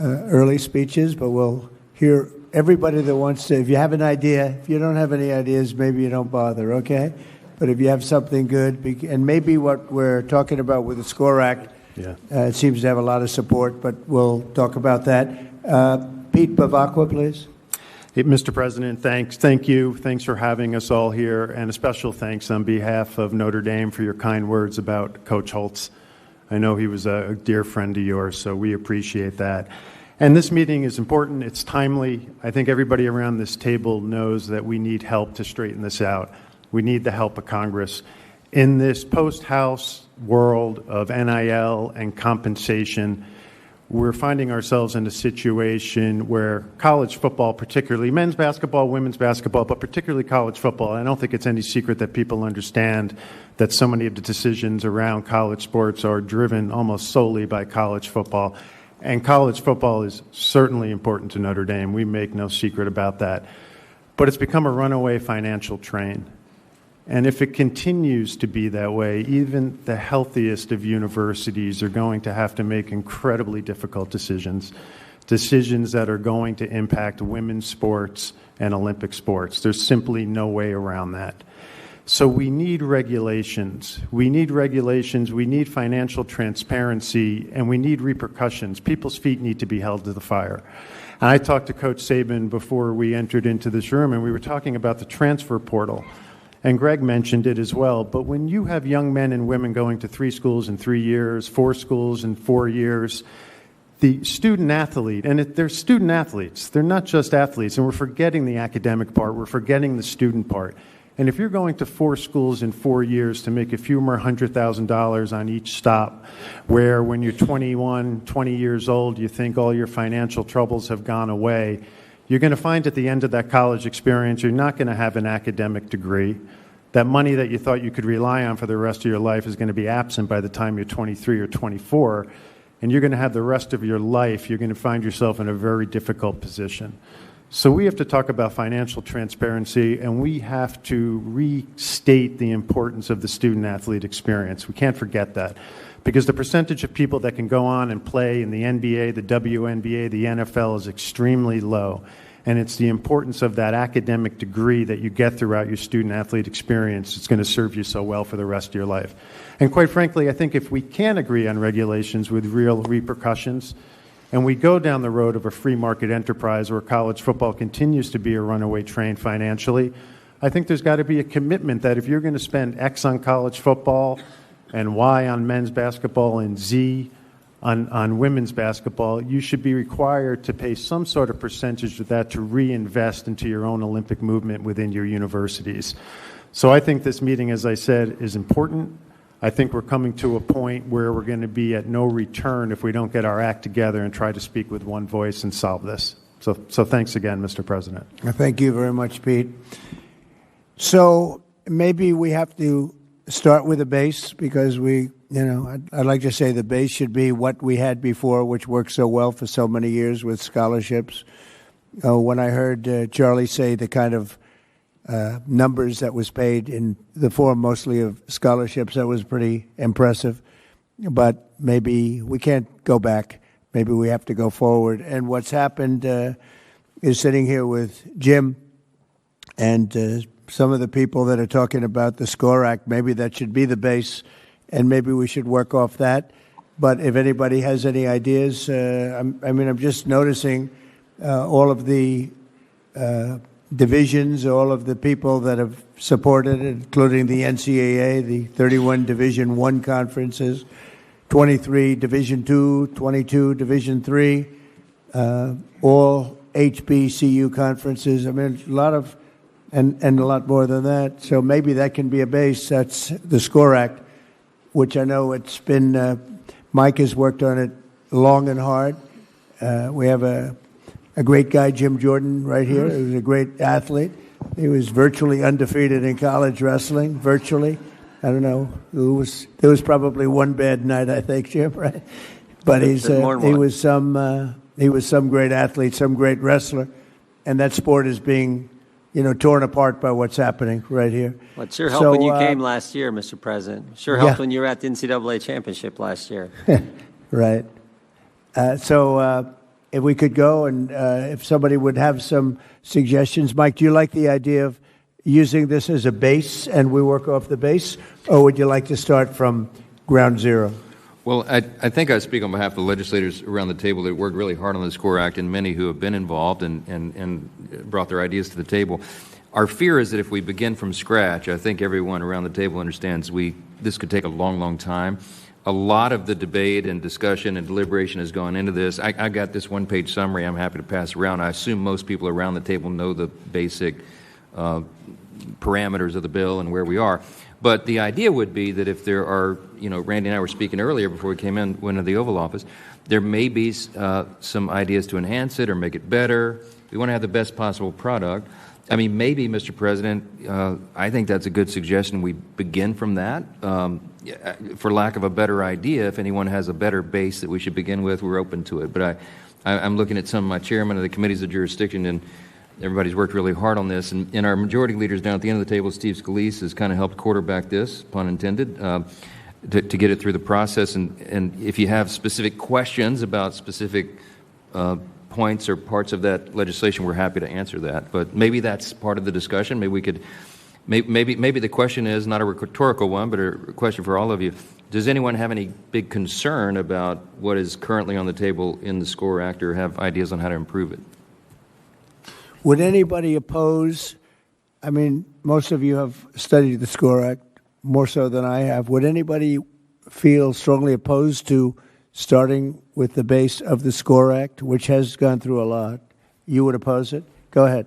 early speeches, but we'll hear everybody that wants to, if you have an idea, if you don't have any ideas, maybe you don't bother, okay? But if you have something good, and maybe what we're talking about with the SCORE Act, it seems to have a lot of support, but we'll talk about that. Pete Bavacqua, please. Hey, Mr. President, thank you. Thanks for having us all here, and a special thanks on behalf of Notre Dame for your kind words about Coach Holtz. I know he was a dear friend of yours, so we appreciate that. And this meeting is important. It's timely. I think everybody around this table knows that we need help to straighten this out. We need the help of Congress. In this post-House world of NIL and compensation, we're finding ourselves in a situation where college football, particularly men's basketball, women's basketball, but particularly college football, I don't think it's any secret that people understand that so many of the decisions around college sports are driven almost solely by college football. And college football is certainly important to Notre Dame. We make no secret about that. But it's become a runaway financial train. And if it continues to be that way, even the healthiest of universities are going to have to make incredibly difficult decisions that are going to impact women's sports and Olympic sports. There's simply no way around that. So we need regulations. We need financial transparency, and we need repercussions. People's feet need to be held to the fire. And I talked to Coach Saban before we entered into this room, and we were talking about the transfer portal. And Greg mentioned it as well, but when you have young men and women going to 3 schools in 3 years, 4 schools in 4 years, the student athlete, and they're student athletes, they're not just athletes, and we're forgetting the academic part, we're forgetting the student part. And if you're going to 4 schools in 4 years to make a few more $100,000 on each stop, where when you're 21, 20 years old, you think all your financial troubles have gone away, you're going to find at the end of that college experience, you're not going to have an academic degree. That money that you thought you could rely on for the rest of your life is going to be absent by the time you're 23 or 24. And you're going to have the rest of your life, you're going to find yourself in a very difficult position. So we have to talk about financial transparency, and we have to restate the importance of the student-athlete experience. We can't forget that. Because the percentage of people that can go on and play in the NBA, the WNBA, the NFL is extremely low. And it's the importance of that academic degree that you get throughout your student-athlete experience that's going to serve you so well for the rest of your life. And quite frankly, I think if we can agree on regulations with real repercussions, and we go down the road of a free market enterprise where college football continues to be a runaway train financially, I think there's got to be a commitment that if you're going to spend X on college football and Y on men's basketball and Z on women's basketball, you should be required to pay some sort of percentage of that to reinvest into your own Olympic movement within your universities. So I think this meeting, as I said, is important. I think we're coming to a point where we're going to be at no return if we don't get our act together and try to speak with one voice and solve this. So thanks again, Mr. President. Thank you very much, Pete. So maybe we have to start with a base because I'd like to say the base should be what we had before, which worked so well for so many years with scholarships. When I heard Charlie say the kind of numbers that was paid in the form mostly of scholarships, that was pretty impressive. But maybe we can't go back. Maybe we have to go forward. And what's happened is sitting here with Jim and some of the people that are talking about the SCORE Act, maybe that should be the base, and maybe we should work off that. But if anybody has any ideas, I'm just noticing all of the divisions, all of the people that have supported it, including the NCAA, the 31 Division I conferences, 23 Division II, 22 Division III, all HBCU conferences. I mean, a lot of, and a lot more than that. So maybe that can be a base. That's the SCORE Act, which I know it's been, Mike has worked on it long and hard. We have a great guy, Jim Jordan, right here. He was a great athlete. He was virtually undefeated in college wrestling, virtually. I don't know. There was probably one bad night, I think, Jim, right? But he was some great athlete, some great wrestler, and that sport is being, torn apart by what's happening right here. Well, it sure helped when you came last year, Mr. President. Sure helped when you were at the NCAA championship last year. Right. So if we could go and if somebody would have some suggestions. Mike, do you like the idea of using this as a base and we work off the base, or would you like to start from ground zero? Well, I think I speak on behalf of the legislators around the table that worked really hard on the SCORE Act and many who have been involved and brought their ideas to the table. Our fear is that if we begin from scratch, I think everyone around the table understands this could take a long, long time. A lot of the debate and discussion and deliberation has gone into this. I got this one-page summary I'm happy to pass around. I assume most people around the table know the basic parameters of the bill and where we are. But the idea would be that if there are, Randy and I were speaking earlier before we went into the Oval Office, there may be some ideas to enhance it or make it better. We want to have the best possible product. I mean, maybe, Mr. President, I think that's a good suggestion. We begin from that. For lack of a better idea, if anyone has a better base that we should begin with, we're open to it. But I'm looking at some of my chairmen of the committees of jurisdiction, and everybody's worked really hard on this. And our majority leaders down at the end of the table, Steve Scalise, has kind of helped quarterback this, pun intended, to get it through the process. And if you have specific questions about specific points or parts of that legislation, we're happy to answer that. But maybe that's part of the discussion. Maybe we could, maybe the question is not a rhetorical one, but a question for all of you. Does anyone have any big concern about what is currently on the table in the SCORE Act, or have ideas on how to improve it? Would anybody oppose? I mean, most of you have studied the SCORE Act more so than I have. Would anybody feel strongly opposed to starting with the base of the SCORE Act, which has gone through a lot? You would oppose it? Go ahead.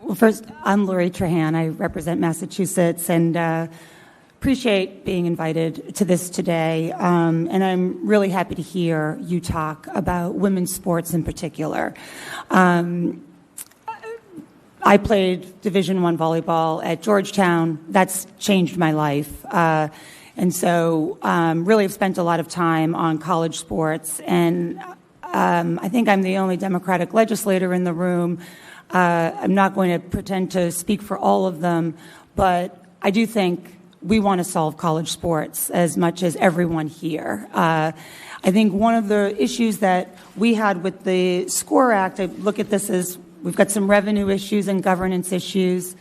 Well, first, I'm Lori Trahan. I represent Massachusetts and appreciate being invited to this today. And I'm really happy to hear you talk about women's sports in particular. I played Division I volleyball at Georgetown. That's changed my life. And so really have spent a lot of time on college sports. And I think I'm the only Democratic legislator in the room. I'm not going to pretend to speak for all of them, but I do think we want to solve college sports as much as everyone here. I think one of the issues that we had with the SCORE Act, I look at this as we've got some revenue issues and governance issues.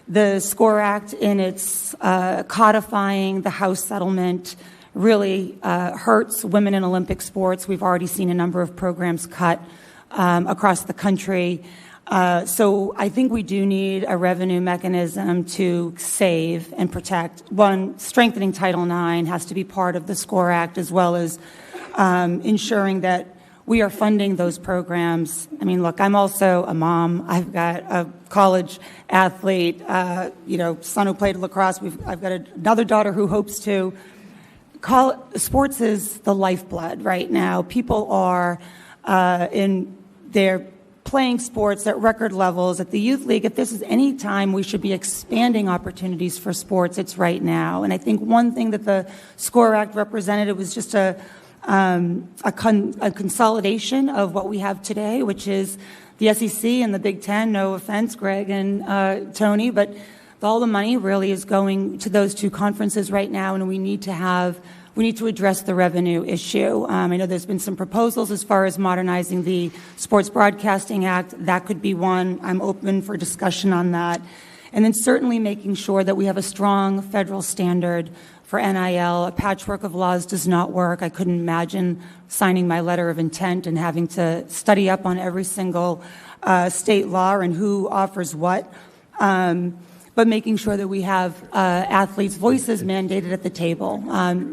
The SCORE Act, in its codifying the House settlement, really hurts women in Olympic sports. We've already seen a number of programs cut across the country. So I think we do need a revenue mechanism to save and protect. One, strengthening Title IX has to be part of the SCORE Act, as well as ensuring that we are funding those programs. I mean, look, I'm also a mom. I've got a college athlete, son who played lacrosse. I've got another daughter who hopes to. Sports is the lifeblood right now. People are they're playing sports at record levels at the youth league. If this is any time we should be expanding opportunities for sports, it's right now. And I think one thing that the SCORE Act represented was just a consolidation of what we have today, which is the SEC and the Big Ten. No offense, Greg and Tony, but all the money really is going to those two conferences right now, and we need to address the revenue issue. I know there's been some proposals as far as modernizing the Sports Broadcasting Act. That could be one. I'm open for discussion on that. And then certainly making sure that we have a strong federal standard for NIL. A patchwork of laws does not work. I couldn't imagine signing my letter of intent and having to study up on every single state law and who offers what. But making sure that we have athletes' voices mandated at the table.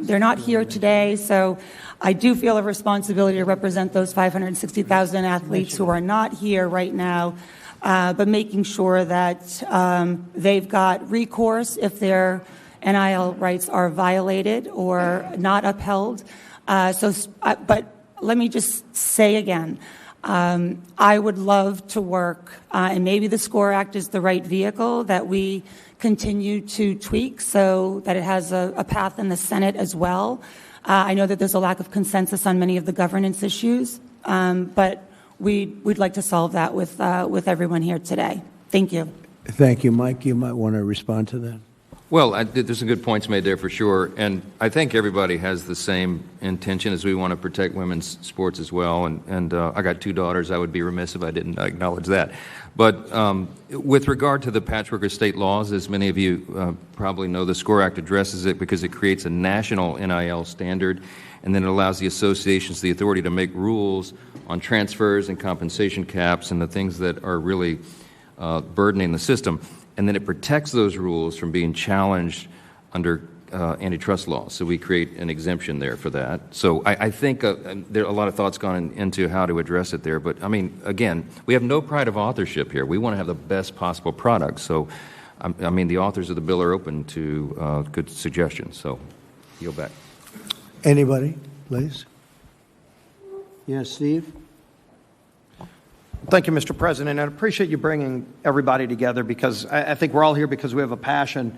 They're not here today, so I do feel a responsibility to represent those 560,000 athletes who are not here right now, but making sure that they've got recourse if their NIL rights are violated or not upheld. But let me just say again, I would love to work, and maybe the SCORE Act is the right vehicle that we continue to tweak so that it has a path in the Senate as well. I know that there's a lack of consensus on many of the governance issues, but we'd like to solve that with everyone here today. Thank you. Thank you, Mike. You might want to respond to that. Well, there's some good points made there for sure, and I think everybody has the same intention as we want to protect women's sports as well, and I got 2 daughters. I would be remiss if I didn't acknowledge that. But with regard to the patchwork of state laws, as many of you probably know, the SCORE Act addresses it because it creates a national NIL standard, and then it allows the associations the authority to make rules on transfers and compensation caps and the things that are really burdening the system. And then it protects those rules from being challenged under antitrust laws. So we create an exemption there for that. So I think there are a lot of thoughts gone into how to address it there. But, I mean, again, we have no pride of authorship here. We want to have the best possible product. So, I mean, the authors of the bill are open to good suggestions. So, yield back. Anybody, please? Yes, Steve? Thank you, Mr. President. I appreciate you bringing everybody together because I think we're all here because we have a passion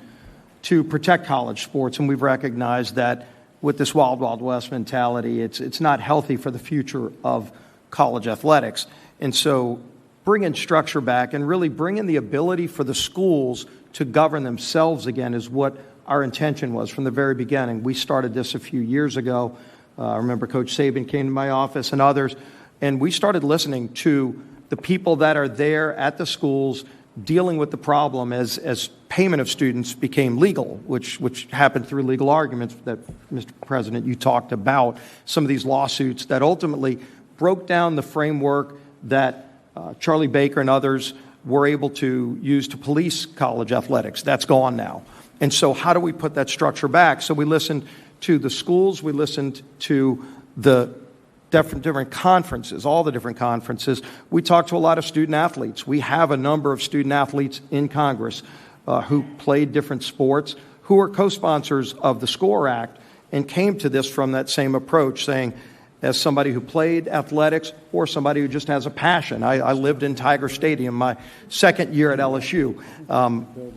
to protect college sports, and we've recognized that with this wild, wild west mentality, it's not healthy for the future of college athletics. And so bringing structure back and really bringing the ability for the schools to govern themselves again is what our intention was from the very beginning. We started this a few years ago. I remember Coach Saban came to my office and others, and we started listening to the people that are there at the schools dealing with the problem as payment of students became legal, which happened through legal arguments that, Mr. President, you talked about, some of these lawsuits that ultimately broke down the framework that Charlie Baker and others were able to use to police college athletics. That's gone now. And so how do we put that structure back? So we listened to the schools, we listened to the different conferences, all the different conferences. We talked to a lot of student athletes. We have a number of student athletes in Congress who played different sports, who are co-sponsors of the SCORE Act, and came to this from that same approach, saying, as somebody who played athletics or somebody who just has a passion. I lived in Tiger Stadium my second year at LSU,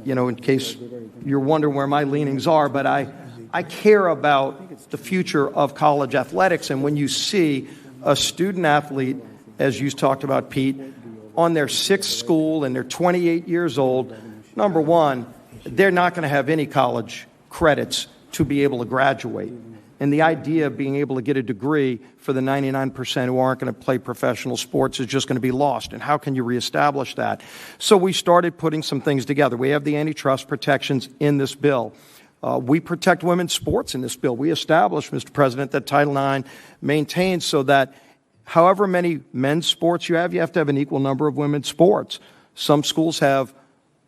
in case you're wondering where my leanings are, but I care about the future of college athletics, and when you see a student athlete, as you talked about, Pete, on their 6th school and they're 28 years old, number one, they're not going to have any college credits to be able to graduate. And the idea of being able to get a degree for the 99% who aren't going to play professional sports is just going to be lost. And how can you reestablish that? So we started putting some things together. We have the antitrust protections in this bill. We protect women's sports in this bill. We established, Mr. President, that Title IX maintains so that however many men's sports you have to have an equal number of women's sports. Some schools have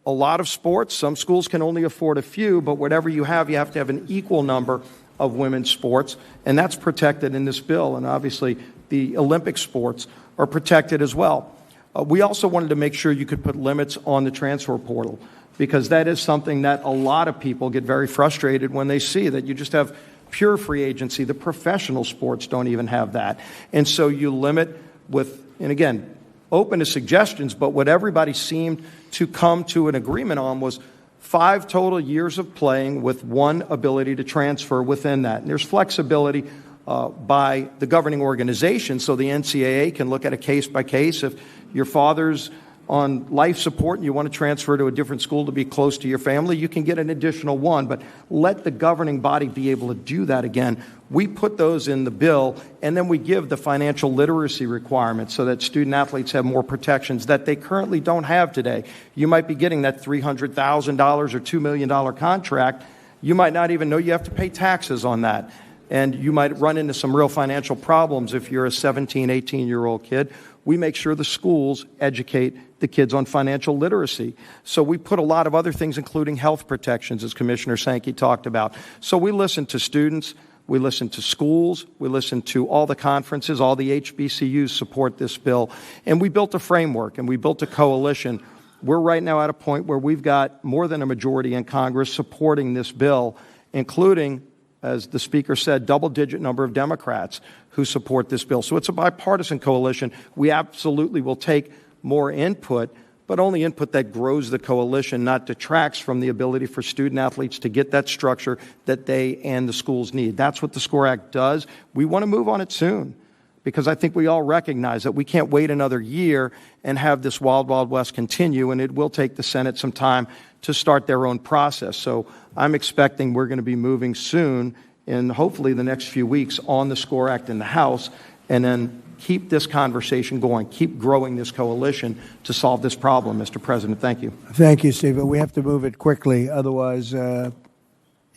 a lot of sports. Some schools can only afford a few, but whatever you have to have an equal number of women's sports, and that's protected in this bill. And obviously, the Olympic sports are protected as well. We also wanted to make sure you could put limits on the transfer portal, because that is something that a lot of people get very frustrated when they see that you just have pure free agency. The professional sports don't even have that. And so you limit with, and again, open to suggestions, but what everybody seemed to come to an agreement on was 5 total years of playing with 1 ability to transfer within that. And there's flexibility by the governing organization, so the NCAA can look at a case by case. If your father's on life support and you want to transfer to a different school to be close to your family, you can get an additional 1, but let the governing body be able to do that again. We put those in the bill, and then we give the financial literacy requirements so that student athletes have more protections that they currently don't have today. You might be getting that $300,000 or $2 million contract. You might not even know you have to pay taxes on that. And you might run into some real financial problems if you're a 17, 18-year-old kid. We make sure the schools educate the kids on financial literacy. So we put a lot of other things, including health protections, as Commissioner Sankey talked about. So we listen to students, we listen to schools, we listen to all the conferences, all the HBCUs support this bill. And we built a framework, and we built a coalition. We're right now at a point where we've got more than a majority in Congress supporting this bill, including, as the Speaker said, double-digit number of Democrats who support this bill. So it's a bipartisan coalition. We absolutely will take more input, but only input that grows the coalition, not detracts from the ability for student athletes to get that structure that they and the schools need. That's what the SCORE Act does. We want to move on it soon. because I think we all recognize that we can't wait another year and have this wild, wild west continue, and it will take the Senate some time to start their own process. So I'm expecting we're going to be moving soon, in hopefully the next few weeks, on the SCORE Act in the House, and then keep this conversation going, keep growing this coalition to solve this problem, Mr. President. Thank you. Thank you, Steve. But we have to move it quickly. Otherwise, you're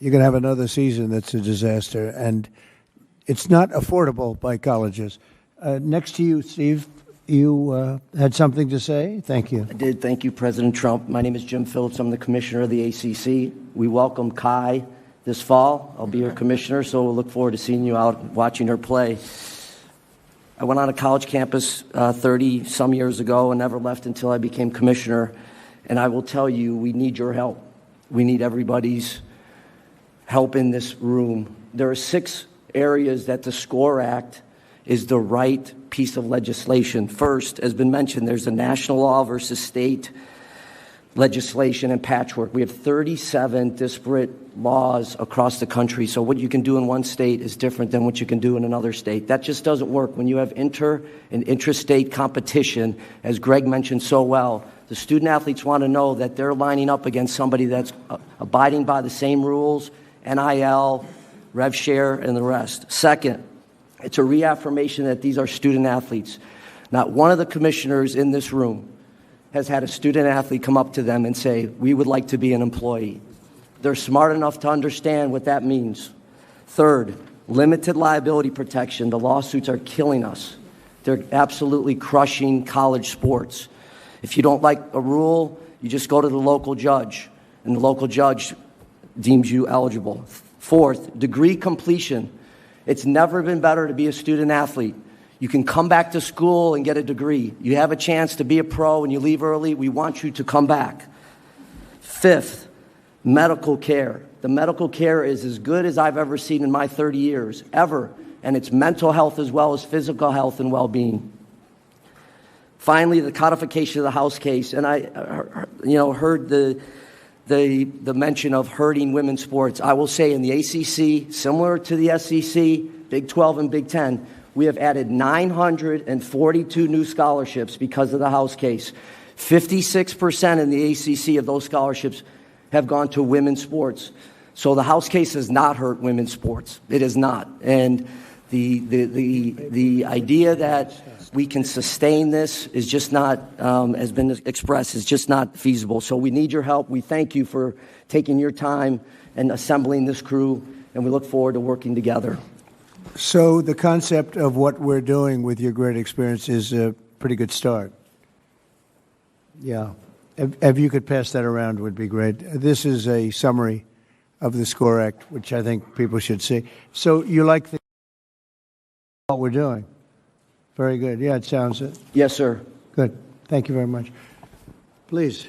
going to have another season that's a disaster. And it's not affordable by colleges. Next to you, Steve, you had something to say? Thank you. I did. Thank you, President Trump. My name is Jim Phillips. I'm the commissioner of the ACC. We welcome Kai this fall. I'll be your commissioner, so we'll look forward to seeing you out watching her play. I went on a college campus 30-some years ago and never left until I became commissioner. And I will tell you, we need your help. We need everybody's help in this room. There are 6 areas that the SCORE Act is the right piece of legislation. First, as been mentioned, there's the national law versus state legislation and patchwork. We have 37 disparate laws across the country. So what you can do in one state is different than what you can do in another state. That just doesn't work. When you have inter and intrastate competition, as Greg mentioned so well, the student athletes want to know that they're lining up against somebody that's abiding by the same rules, NIL, rev share, and the rest. Second, it's a reaffirmation that these are student athletes. Not one of the commissioners in this room has had a student athlete come up to them and say, we would like to be an employee. They're smart enough to understand what that means. Third, limited liability protection. The lawsuits are killing us. They're absolutely crushing college sports. If you don't like a rule, you just go to the local judge, and the local judge deems you eligible. Fourth, degree completion. It's never been better to be a student athlete. You can come back to school and get a degree. You have a chance to be a pro and you leave early. We want you to come back. Fifth, medical care. The medical care is as good as I've ever seen in my 30 years, ever. And it's mental health as well as physical health and well-being. Finally, the codification of the House case. And I heard the mention of hurting women's sports. I will say in the ACC, similar to the SEC, Big 12 and Big 10, we have added 942 new scholarships because of the House case. 56% in the ACC of those scholarships have gone to women's sports. So the House case has not hurt women's sports. It is not. And the idea that we can sustain this is just not, has been expressed, is just not feasible. So we need your help. We thank you for taking your time and assembling this crew, and we look forward to working together. So the concept of what we're doing with your great experience is a pretty good start. Yeah. If you could pass that around would be great. This is a summary of the SCORE Act, which I think people should see. So you like what we're doing? Very good. Yeah, it sounds it. Yes, sir. Good. Thank you very much. Please.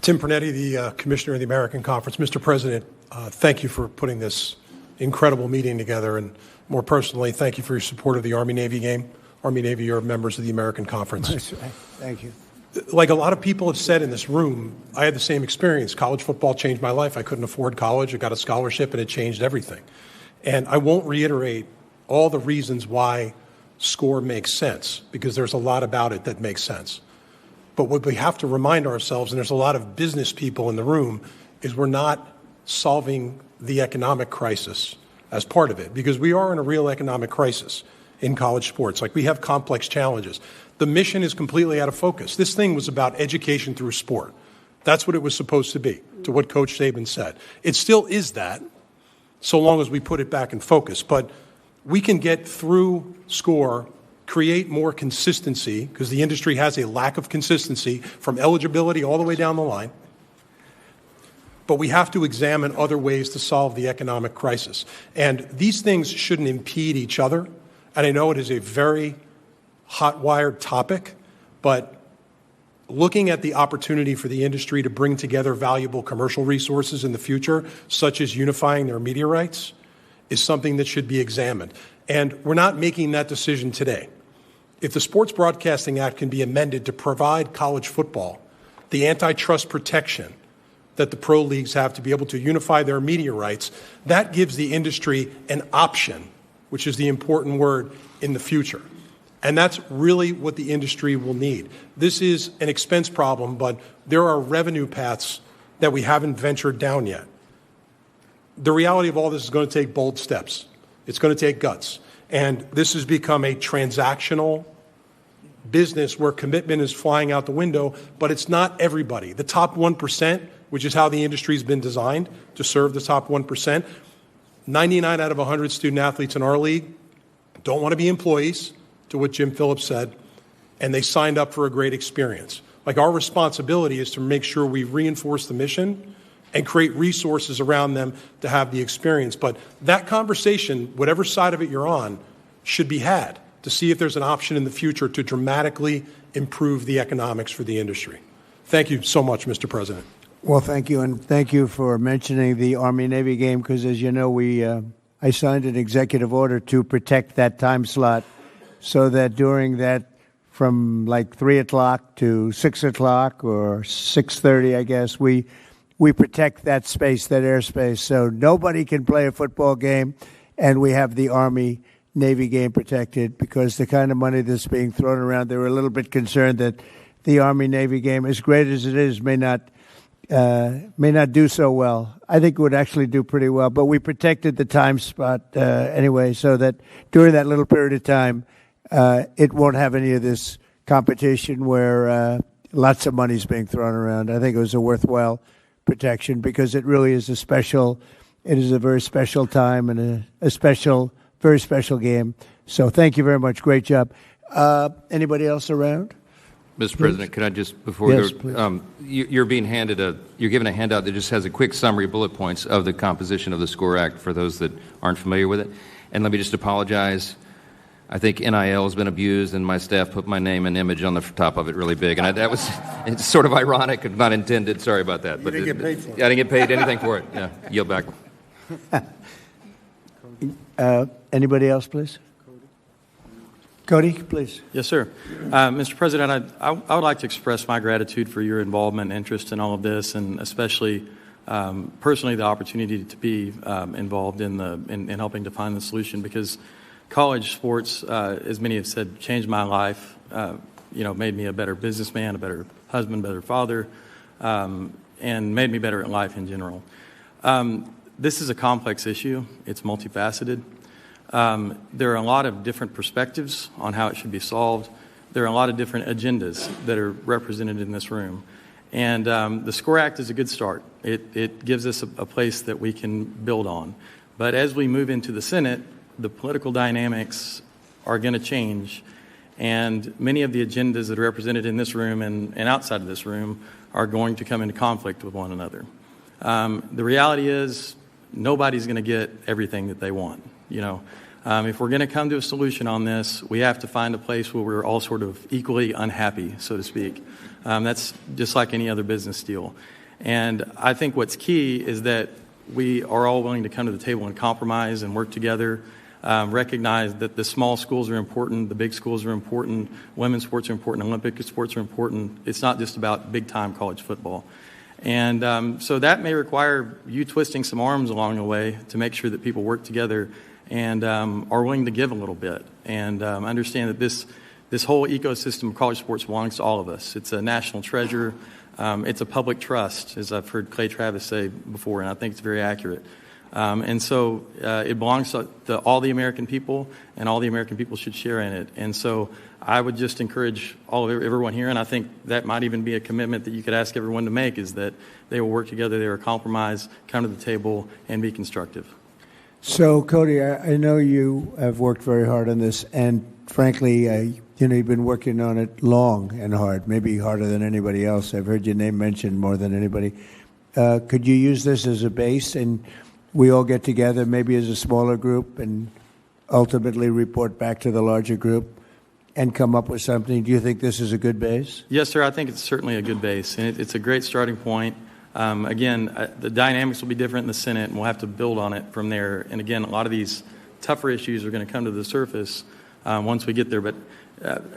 Tim Pernetti, the Commissioner of the American Conference. Mr. President, thank you for putting this incredible meeting together, and more personally, thank you for your support of the Army-Navy game. Army-Navy are members of the American Conference. Thank you. Like a lot of people have said in this room, I had the same experience. College football changed my life. I couldn't afford college. I got a scholarship, and it changed everything. And I won't reiterate all the reasons why SCORE makes sense, because there's a lot about it that makes sense. But what we have to remind ourselves, and there's a lot of business people in the room, is we're not solving the economic crisis as part of it, because we are in a real economic crisis in college sports. Like, we have complex challenges. The mission is completely out of focus. This thing was about education through sport. That's what it was supposed to be, to what Coach Saban said. It still is that, so long as we put it back in focus. But we can get through SCORE, create more consistency, because the industry has a lack of consistency from eligibility all the way down the line. But we have to examine other ways to solve the economic crisis. And these things shouldn't impede each other. And I know it is a very hot-wired topic, but looking at the opportunity for the industry to bring together valuable commercial resources in the future, such as unifying their media rights, is something that should be examined. And we're not making that decision today. If the Sports Broadcasting Act can be amended to provide college football the antitrust protection that the pro leagues have to be able to unify their media rights, that gives the industry an option which is the important word, in the future. And that's really what the industry will need. This is an expense problem, but there are revenue paths that we haven't ventured down yet. The reality of all this is going to take bold steps. It's going to take guts. And this has become a transactional business where commitment is flying out the window, but it's not everybody. The top 1%, which is how the industry has been designed to serve the top 1%, 99 out of 100 student athletes in our league don't want to be employees, to what Jim Phillips said, and they signed up for a great experience. Like, our responsibility is to make sure we reinforce the mission and create resources around them to have the experience. But that conversation, whatever side of it you're on, should be had to see if there's an option in the future to dramatically improve the economics for the industry. Thank you so much, Mr. President. Well, thank you, and thank you for mentioning the Army-Navy game, because as you know, I signed an executive order to protect that time slot so that during that, from like 3 o'clock to 6 o'clock or 6:30, I guess, we protect that space, that airspace, so nobody can play a football game, and we have the Army-Navy game protected, because the kind of money that's being thrown around, they were a little bit concerned that the Army-Navy game, as great as it is, may not do so well. I think it would actually do pretty well, but we protected the time spot anyway, so that during that little period of time, it won't have any of this competition where lots of money is being thrown around. I think it was a worthwhile protection, because it really is it is a very special time and a very special game. So thank you very much. Great job. Anybody else around? Mr. President, can I just, before you're given a handout that just has a quick summary, bullet points of the composition of the SCORE Act for those that aren't familiar with it. And let me just apologize. I think NIL has been abused, and my staff put my name and image on the top of it really big. And it's sort of ironic and not intended. Sorry about that. You didn't get paid for it. I didn't get paid anything for it. Yeah, yield back. Anybody else, please? Cody, please. Yes, sir. Mr. President, I would like to express my gratitude for your involvement and interest in all of this, and especially personally the opportunity to be involved in helping to find the solution, because college sports, as many have said, changed my life, made me a better businessman, a better husband, better father, and made me better at life in general. This is a complex issue. It's multifaceted. There are a lot of different perspectives on how it should be solved. There are a lot of different agendas that are represented in this room. And the SCORE Act is a good start. It gives us a place that we can build on. But as we move into the Senate, the political dynamics are going to change. And many of the agendas that are represented in this room and outside of this room are going to come into conflict with one another. The reality is nobody's going to get everything that they want. If we're going to come to a solution on this, we have to find a place where we're all sort of equally unhappy, so to speak. That's just like any other business deal. And I think what's key is that we are all willing to come to the table and compromise and work together, recognize that the small schools are important, the big schools are important, women's sports are important, Olympic sports are important. It's not just about big-time college football. And so that may require you twisting some arms along the way to make sure that people work together and are willing to give a little bit, and understand that this whole ecosystem of college sports belongs to all of us. It's a national treasure. It's a public trust, as I've heard Clay Travis say before, and I think it's very accurate. And so it belongs to all the American people, and all the American people should share in it. And so I would just encourage everyone here, and I think that might even be a commitment that you could ask everyone to make, is that they will work together, they will compromise, come to the table, and be constructive. So, Cody, I know you have worked very hard on this, and frankly, you've been working on it long and hard, maybe harder than anybody else. I've heard your name mentioned more than anybody. Could you use this as a base, and we all get together, maybe as a smaller group, and ultimately report back to the larger group and come up with something? Do you think this is a good base? Yes, sir. I think it's certainly a good base, and it's a great starting point. Again, the dynamics will be different in the Senate, and we'll have to build on it from there. And again, a lot of these tougher issues are going to come to the surface once we get there. But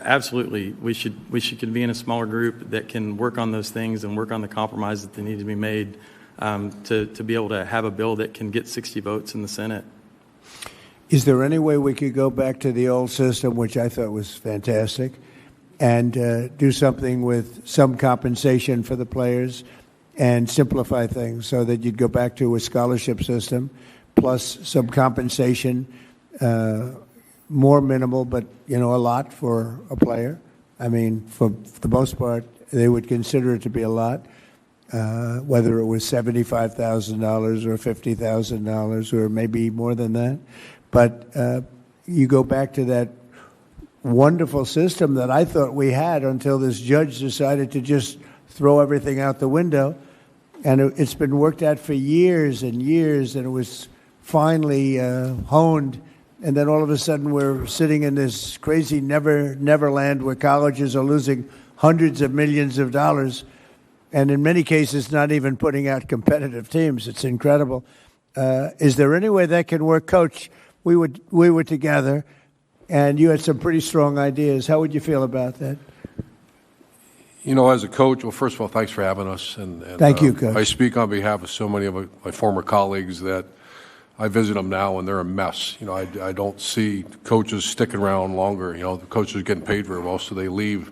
absolutely, we should convene a smaller group that can work on those things and work on the compromises that need to be made to be able to have a bill that can get 60 votes in the Senate. Is there any way we could go back to the old system, which I thought was fantastic, and do something with some compensation for the players and simplify things so that you'd go back to a scholarship system plus some compensation, more minimal, but, a lot for a player? I mean, for the most part, they would consider it to be a lot, whether it was $75,000 or $50,000 or maybe more than that. But you go back to that wonderful system that I thought we had until this judge decided to just throw everything out the window. And it's been worked out for years and years, and it was finally honed. And then all of a sudden we're sitting in this crazy neverland where colleges are losing hundreds of millions of dollars, and in many cases not even putting out competitive teams. It's incredible. Is there any way that can work? Coach, we were together, and you had some pretty strong ideas. How would you feel about that? As a coach, well, first of all, thanks for having us. And Thank you, Coach. I speak on behalf of so many of my former colleagues that I visit them now, and they're a mess. I don't see coaches sticking around longer. The coaches are getting paid very well, so they leave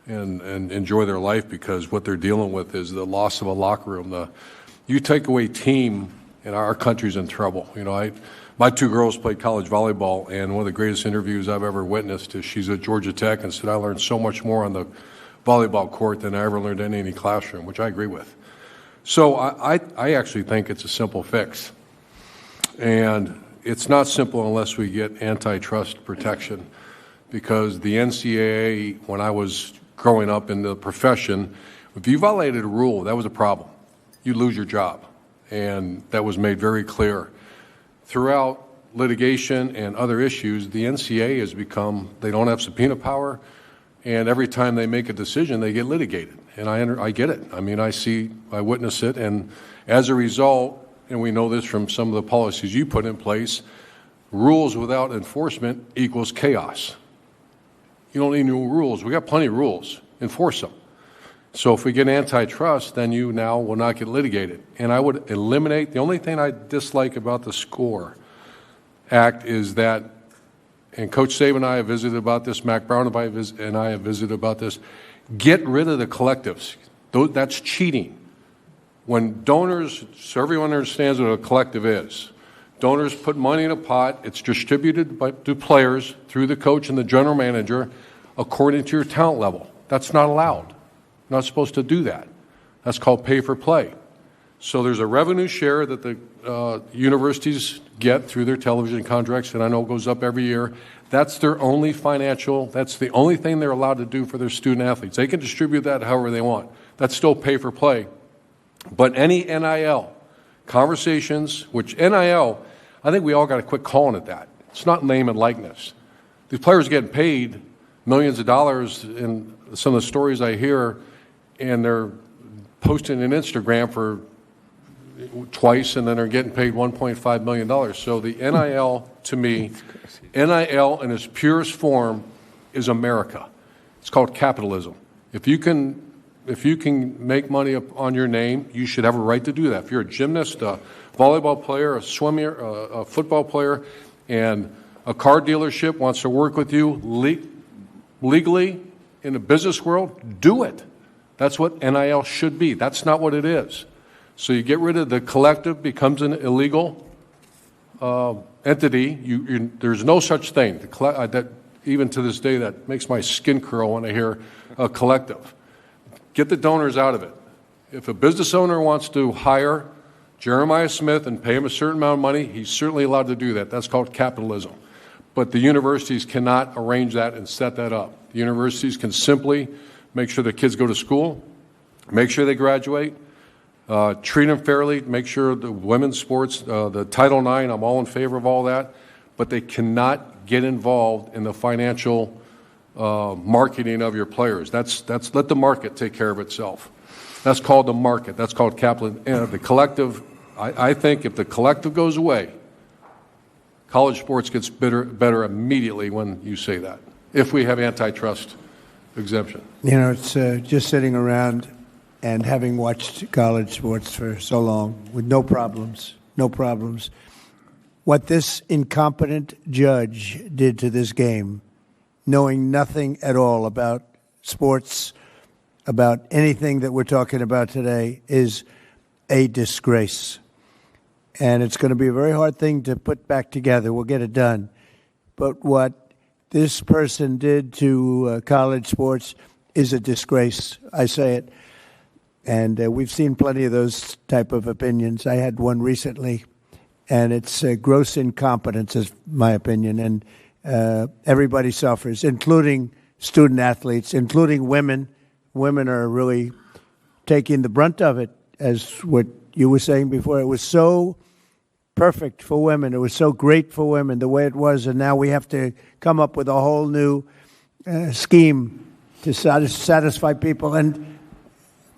and enjoy their life, because what they're dealing with is the loss of a locker room. You take away team, and our country's in trouble. My two girls played college volleyball, and one of the greatest interviews I've ever witnessed is she's at Georgia Tech and said, I learned so much more on the volleyball court than I ever learned in any classroom, which I agree with. So I actually think it's a simple fix. And it's not simple unless we get antitrust protection, because the NCAA, when I was growing up in the profession, if you violated a rule, that was a problem. You'd lose your job. And that was made very clear. Throughout litigation and other issues, the NCAA has become, they don't have subpoena power, and every time they make a decision, they get litigated. And I get it. I mean, I witness it, and as a result, and we know this from some of the policies you put in place, rules without enforcement equals chaos. You don't need new rules. We got plenty of rules. Enforce them. So if we get antitrust, then you now will not get litigated. And I would eliminate, the only thing I dislike about the SCORE Act is that, and Coach Saban and I have visited about this, Mac Brown and I have visited about this, get rid of the collectives. That's cheating. When donors, so everyone understands what a collective is, donors put money in a pot, it's distributed to players through the coach and the general manager according to your talent level. That's not allowed. You're not supposed to do that. That's called pay for play. So there's a revenue share that the universities get through their television contracts, and I know it goes up every year. That's their only that's the only thing they're allowed to do for their student athletes. They can distribute that however they want. That's still pay for play. But any NIL conversations, which NIL, I think we all got to quit calling it that. It's not name and likeness. These players are getting paid millions of dollars in some of the stories I hear, and they're posting an Instagram for twice, and then they're getting paid $1.5 million. So the NIL, to me, NIL in its purest form is America. It's called capitalism. If you can make money on your name, you should have a right to do that. If you're a gymnast, a volleyball player, a swimmer, a football player, and a car dealership wants to work with you legally in the business world, do it. That's what NIL should be. That's not what it is. So you get rid of the collective, becomes an illegal entity. There's no such thing. That even to this day, that makes my skin curl when I hear a collective. Get the donors out of it. If a business owner wants to hire Jeremiah Smith and pay him a certain amount of money, he's certainly allowed to do that. That's called capitalism. But the universities cannot arrange that and set that up. The universities can simply make sure the kids go to school, make sure they graduate, treat them fairly, make sure the women's sports, the Title IX, I'm all in favor of all that, but they cannot get involved in the financial marketing of your players. That's let the market take care of itself. That's called the market. That's called capital. And the collective, I think if the collective goes away, college sports gets better immediately when you say that, if we have antitrust exemption. It's just sitting around and having watched college sports for so long with no problems. what this incompetent judge did to this game, knowing nothing at all about sports, about anything that we're talking about today, is a disgrace. And it's going to be a very hard thing to put back together. We'll get it done. But what this person did to college sports is a disgrace. I say it. And we've seen plenty of those type of opinions. I had one recently, and it's gross incompetence, is my opinion. And everybody suffers, including student athletes, including women. Women are really taking the brunt of it, as what you were saying before. It was so perfect for women. It was so great for women, the way it was. And now we have to come up with a whole new scheme to satisfy people. And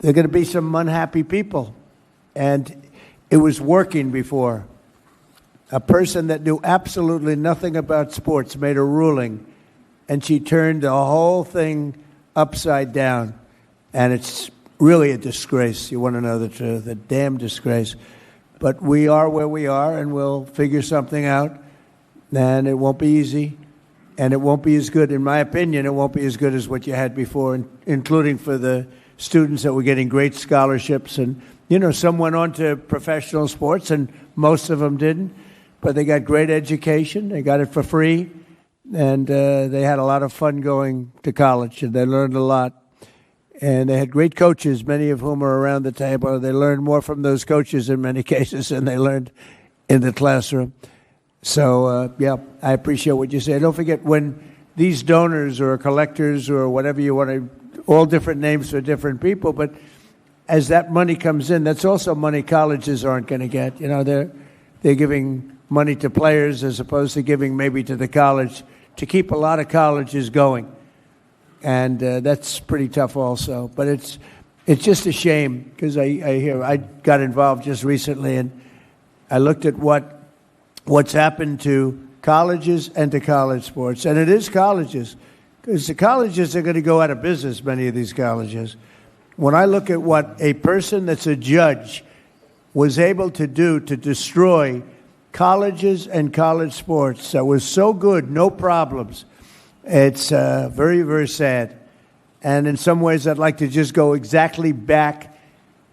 there are going to be some unhappy people. And it was working before. A person that knew absolutely nothing about sports made a ruling, and she turned the whole thing upside down. And it's really a disgrace. You want to know the truth, a damn disgrace. But we are where we are, and we'll figure something out. And it won't be easy, and it won't be as good. In my opinion, it won't be as good as what you had before, including for the students that were getting great scholarships. And, you know, some went on to professional sports, and most of them didn't. But they got great education. They got it for free. And they had a lot of fun going to college, and they learned a lot. And they had great coaches, many of whom are around the table. They learned more from those coaches in many cases than they learned in the classroom. So, yeah, I appreciate what you say. Don't forget, when these donors or collectors or whatever you want to, all different names for different people, but as that money comes in, that's also money colleges aren't going to get. You know, they're giving money to players as opposed to giving maybe to the college to keep a lot of colleges going. And that's pretty tough also. But it's just a shame, because I got involved just recently, and I looked at what's happened to colleges and to college sports. And it is colleges, because the colleges are going to go out of business, many of these colleges. When I look at what a person that's a judge was able to do to destroy colleges and college sports that was so good, no problems, it's very, very sad. And in some ways, I'd like to just go exactly back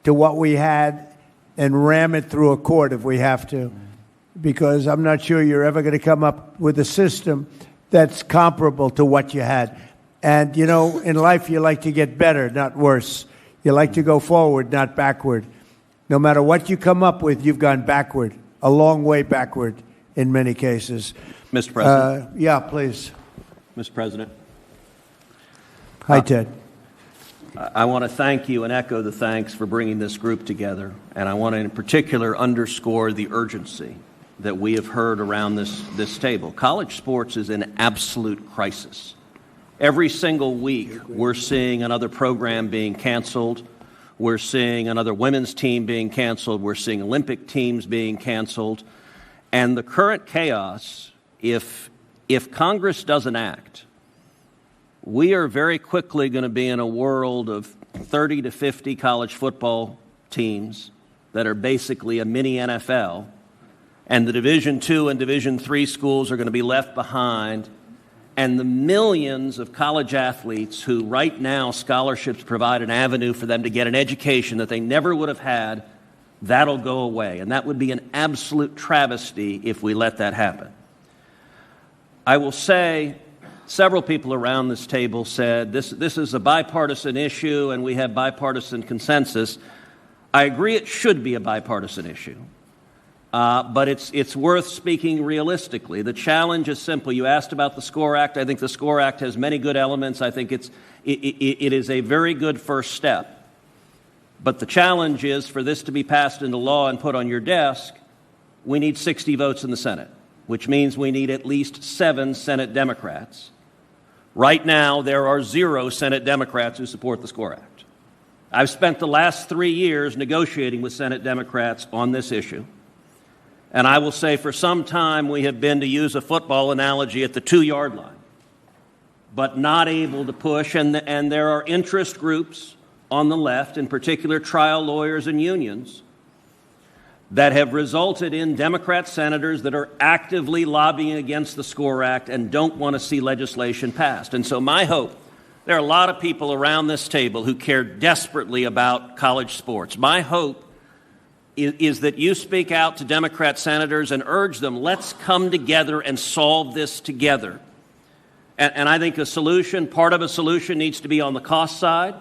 to what we had and ram it through a court if we have to, because I'm not sure you're ever going to come up with a system that's comparable to what you had. And, you know, in life, you like to get better, not worse. You like to go forward, not backward. No matter what you come up with, you've gone backward, a long way backward in many cases. Mr. President? Yeah, please. Mr. President. Hi, Ted. I want to thank you and echo the thanks for bringing this group together. And I want to in particular underscore the urgency that we have heard around this table. College sports is in absolute crisis. Every single week, we're seeing another program being canceled. We're seeing another women's team being canceled. We're seeing Olympic teams being canceled. And the current chaos, if Congress doesn't act, we are very quickly going to be in a world of 30 to 50 college football teams that are basically a mini NFL, and the Division II and Division III schools are going to be left behind, and the millions of college athletes who right now scholarships provide an avenue for them to get an education that they never would have had, that'll go away. And that would be an absolute travesty if we let that happen. I will say, several people around this table said this is a bipartisan issue and we have bipartisan consensus. I agree it should be a bipartisan issue, but it's worth speaking realistically. The challenge is simple. You asked about the SCORE Act. I think the SCORE Act has many good elements. I think it is a very good first step. But the challenge is, for this to be passed into law and put on your desk, we need 60 votes in the Senate, which means we need at least 7 Senate Democrats. Right now, there are 0 Senate Democrats who support the SCORE Act. I've spent the last 3 years negotiating with Senate Democrats on this issue. And I will say for some time we have been, to use a football analogy, at the 2-yard line, but not able to push. And there are interest groups on the left, in particular trial lawyers and unions, that have resulted in Democrat senators that are actively lobbying against the SCORE Act and don't want to see legislation passed. And so my hope, there are a lot of people around this table who care desperately about college sports. My hope is that you speak out to Democrat senators and urge them, let's come together and solve this together. And I think part of a solution needs to be on the cost side.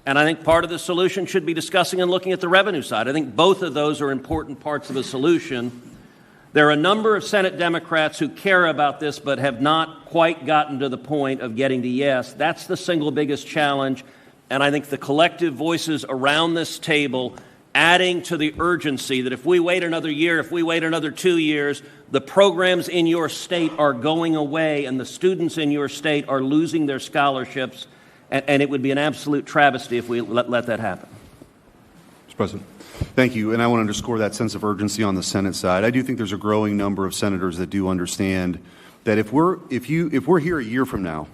And I think part of the solution should be discussing and looking at the revenue side. I think both of those are important parts of a solution. There are a number of Senate Democrats who care about this but have not quite gotten to the point of getting to yes. That's the single biggest challenge. And I think the collective voices around this table adding to the urgency that if we wait another year, if we wait another 2 years, the programs in your state are going away and the students in your state are losing their scholarships. And it would be an absolute travesty if we let that happen. Mr. President, thank you. And I want to underscore that sense of urgency on the Senate side. I do think there's a growing number of senators that do understand that if we're here a year from now,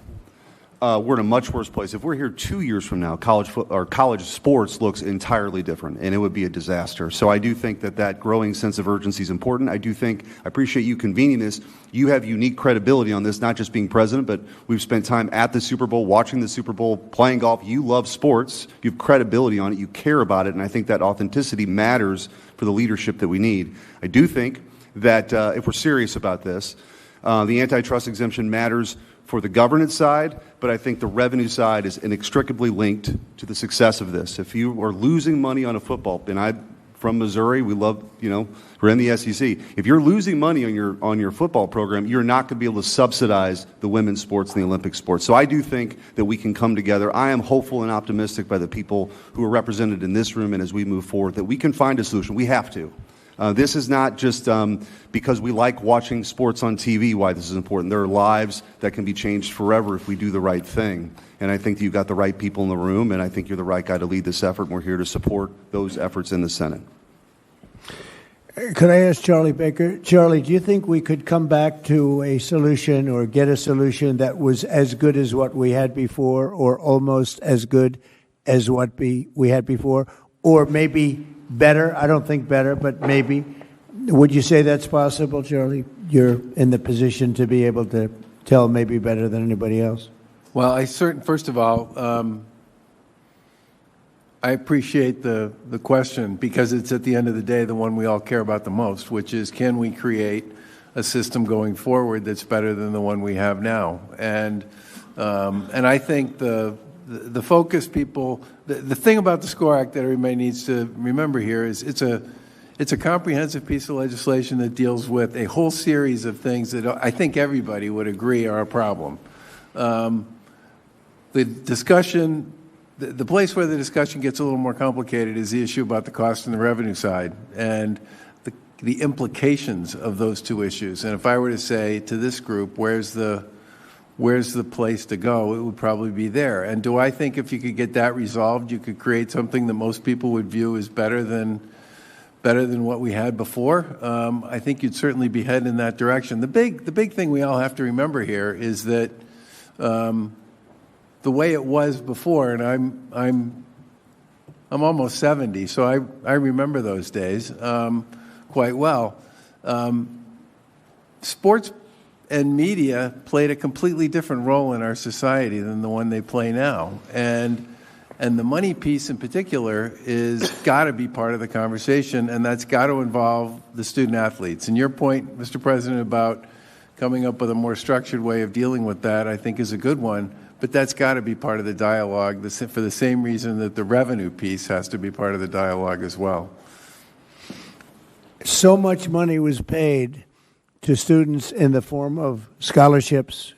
we're in a much worse place. If we're here 2 years from now, college sports looks entirely different, and it would be a disaster. So I do think that growing sense of urgency is important. I appreciate you convening this. You have unique credibility on this, not just being president, but we've spent time at the Super Bowl, watching the Super Bowl, playing golf. You love sports. You have credibility on it. You care about it, and I think that authenticity matters for the leadership that we need. I do think that if we're serious about this, the antitrust exemption matters for the governance side, but I think the revenue side is inextricably linked to the success of this. If you are losing money on a football, and I'm from Missouri, we love, we're in the SEC. If you're losing money on your football program, you're not going to be able to subsidize the women's sports and the Olympic sports. So I do think that we can come together. I am hopeful and optimistic by the people who are represented in this room and as we move forward that we can find a solution. We have to. This is not just because we like watching sports on TV why this is important. There are lives that can be changed forever if we do the right thing. And I think you've got the right people in the room, and I think you're the right guy to lead this effort, and we're here to support those efforts in the Senate. Could I ask Charlie Baker? Charlie, do you think we could come back to a solution or get a solution that was as good as what we had before or almost as good as what we had before? Or maybe better? I don't think better, but maybe. Would you say that's possible, Charlie? You're in the position to be able to tell maybe better than anybody else. Well, first of all, I appreciate the question because it's at the end of the day the one we all care about the most, which is can we create a system going forward that's better than the one we have now? And I think the focus people, the thing about the SCORE Act that everybody needs to remember here is it's a comprehensive piece of legislation that deals with a whole series of things that I think everybody would agree are a problem. The discussion, the place where the discussion gets a little more complicated is the issue about the cost and the revenue side and the implications of those two issues. And if I were to say to this group, where's the place to go, it would probably be there. And do I think if you could get that resolved, you could create something that most people would view as better than what we had before? I think you'd certainly be heading in that direction. The big thing we all have to remember here is that the way it was before, and I'm almost 70, so I remember those days quite well. Sports and media played a completely different role in our society than the one they play now. And the money piece in particular is got to be part of the conversation, and that's got to involve the student athletes. And your point, Mr. President, about coming up with a more structured way of dealing with that, I think is a good one, but that's got to be part of the dialogue for the same reason that the revenue piece has to be part of the dialogue as well. So much money was paid to students in the form of scholarships.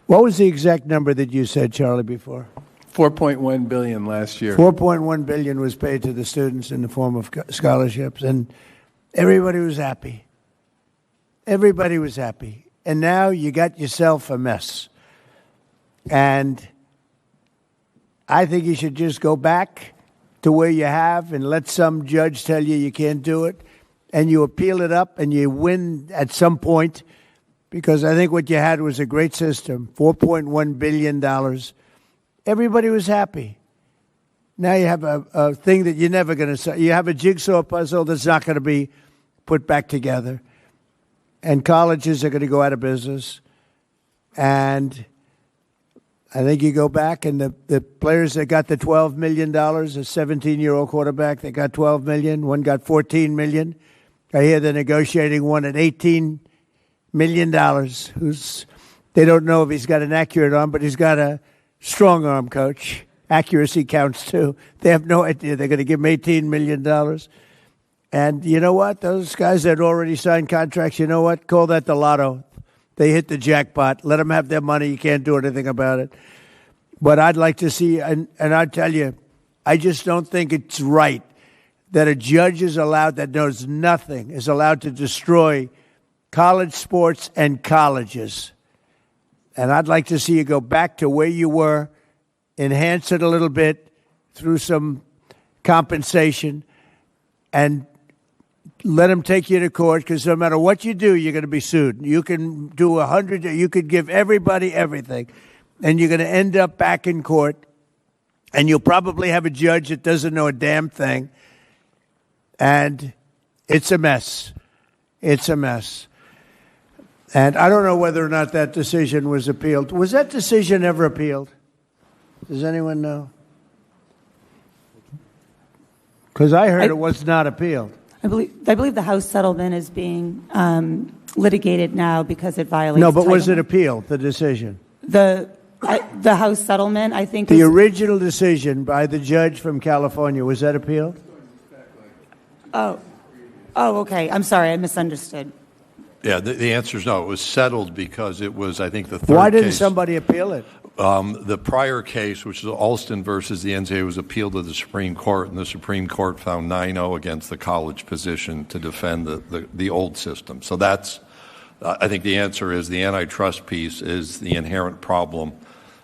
What was the exact number that you said, Charlie, before? $4.1 billion last year. $4.1 billion was paid to the students in the form of scholarships, and everybody was happy. Everybody was happy. And now you got yourself a mess. And I think you should just go back to where you have and let some judge tell you can't do it, and you appeal it up and you win at some point, because I think what you had was a great system, $4.1 billion. Everybody was happy. Now you have a thing that you're never going to say. You have a jigsaw puzzle that's not going to be put back together. And colleges are going to go out of business. And I think you go back and the players that got the $12 million, a 17-year-old quarterback that got $12 million, one got $14 million. I hear they're negotiating one at $18 million. They don't know if he's got an accurate arm, but he's got a strong arm, coach. Accuracy counts too. They have no idea. They're going to give him $18 million. And you know what? Those guys that already signed contracts, you know what? Call that the lotto. They hit the jackpot. Let them have their money. You can't do anything about it. But I'd like to see, and I tell you, I just don't think it's right that a judge is allowed, that knows nothing, is allowed to destroy college sports and colleges. And I'd like to see you go back to where you were, enhance it a little bit through some compensation, and let them take you to court, because no matter what you do, you're going to be sued. You can do 100, you could give everybody everything, and you're going to end up back in court, and you'll probably have a judge that doesn't know a damn thing, and it's a mess. It's a mess. And I don't know whether or not that decision was appealed. Was that decision ever appealed? Does anyone know? Because I heard it was not appealed. I believe the House settlement is being litigated now because it violates. No, but Title was it appealed, the decision? The House settlement, I think. The original decision by the judge from California, was that appealed? Oh, okay. I'm sorry, I misunderstood. Yeah, the answer is no. It was settled because it was, I think, the third case. Why didn't somebody appeal it? The prior case, which is Alston versus the NCAA, was appealed to the Supreme Court, and the Supreme Court found 9-0 against the college position to defend the old system. So that's, I think the answer is the antitrust piece is the inherent problem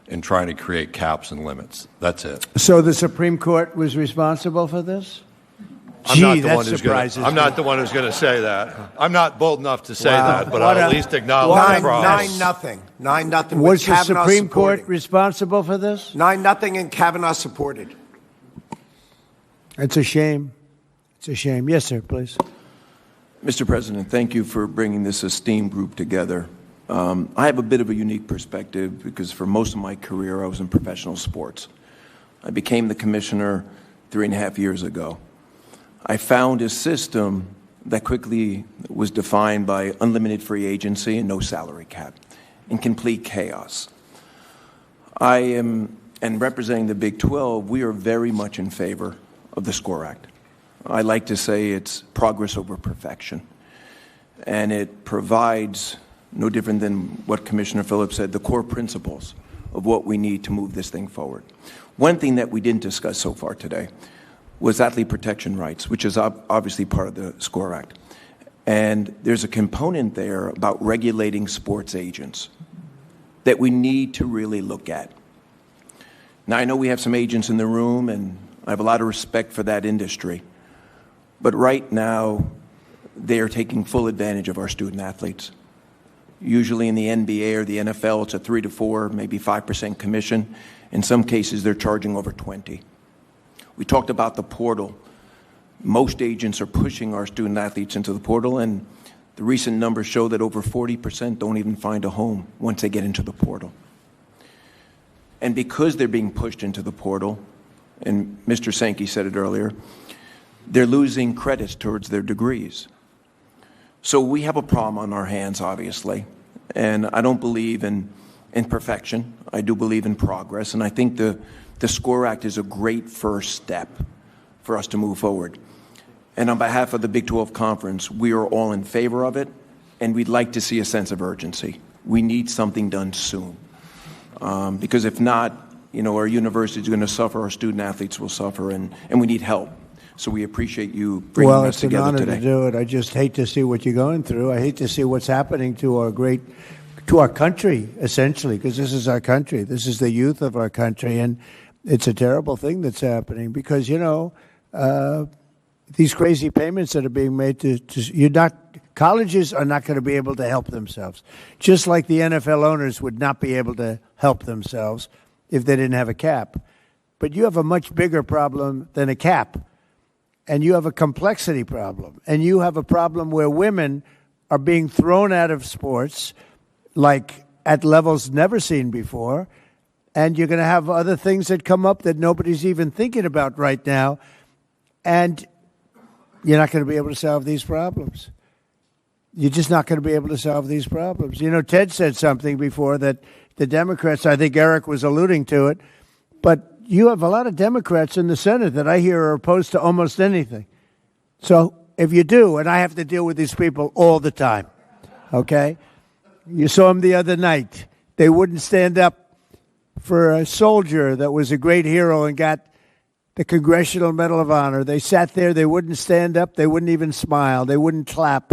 in trying to create caps and limits. That's it. So the Supreme Court was responsible for this? I'm not the one who's going to say that. I'm not bold enough to say that, but I'll at least acknowledge the process. 9-0. 9-0. Was the Supreme Court responsible for this? 9-0, and Kavanaugh supported. It's a shame. It's a shame. Yes, sir, please. Mr. President, thank you for bringing this esteemed group together. I have a bit of a unique perspective because for most of my career I was in professional sports. I became the commissioner 3.5 years ago. I found a system that quickly was defined by unlimited free agency and no salary cap, in complete chaos. I am, and representing the Big 12, we are very much in favor of the SCORE Act. I like to say it's progress over perfection. And it provides, no different than what Commissioner Phillips said, the core principles of what we need to move this thing forward. One thing that we didn't discuss so far today was athlete protection rights, which is obviously part of the SCORE Act. And there's a component there about regulating sports agents that we need to really look at. Now, I know we have some agents in the room, and I have a lot of respect for that industry. But right now, they are taking full advantage of our student athletes. Usually in the NBA or the NFL, it's a 3 to 4, maybe 5% commission. In some cases, they're charging over 20. We talked about the portal. Most agents are pushing our student athletes into the portal, and the recent numbers show that over 40% don't even find a home once they get into the portal. And because they're being pushed into the portal, and Mr. Sankey said it earlier, they're losing credits towards their degrees. So we have a problem on our hands, obviously, and I don't believe in perfection. I do believe in progress, and I think the SCORE Act is a great first step for us to move forward. And on behalf of the Big 12 Conference, we are all in favor of it, and we'd like to see a sense of urgency. We need something done soon. Because if not, our university is going to suffer, our student athletes will suffer, and we need help. So we appreciate you bringing us together today. Well, it's an honor to do it. I just hate to see what you're going through. I hate to see what's happening to our country, essentially, because this is our country. This is the youth of our country, and it's a terrible thing that's happening because, these crazy payments that are being made colleges are not going to be able to help themselves. Just like the NFL owners would not be able to help themselves if they didn't have a cap. but you have a much bigger problem than a cap. And you have a complexity problem. And you have a problem where women are being thrown out of sports, like at levels never seen before. And you're going to have other things that come up that nobody's even thinking about right now. And you're not going to be able to solve these problems. You're just not going to be able to solve these problems. You know, Ted said something before that the Democrats, I think Eric was alluding to it, but you have a lot of Democrats in the Senate that I hear are opposed to almost anything. So if you do, and I have to deal with these people all the time, okay? You saw them the other night. They wouldn't stand up for a soldier that was a great hero and got the Congressional Medal of Honor. They sat there. They wouldn't stand up. They wouldn't even smile. They wouldn't clap.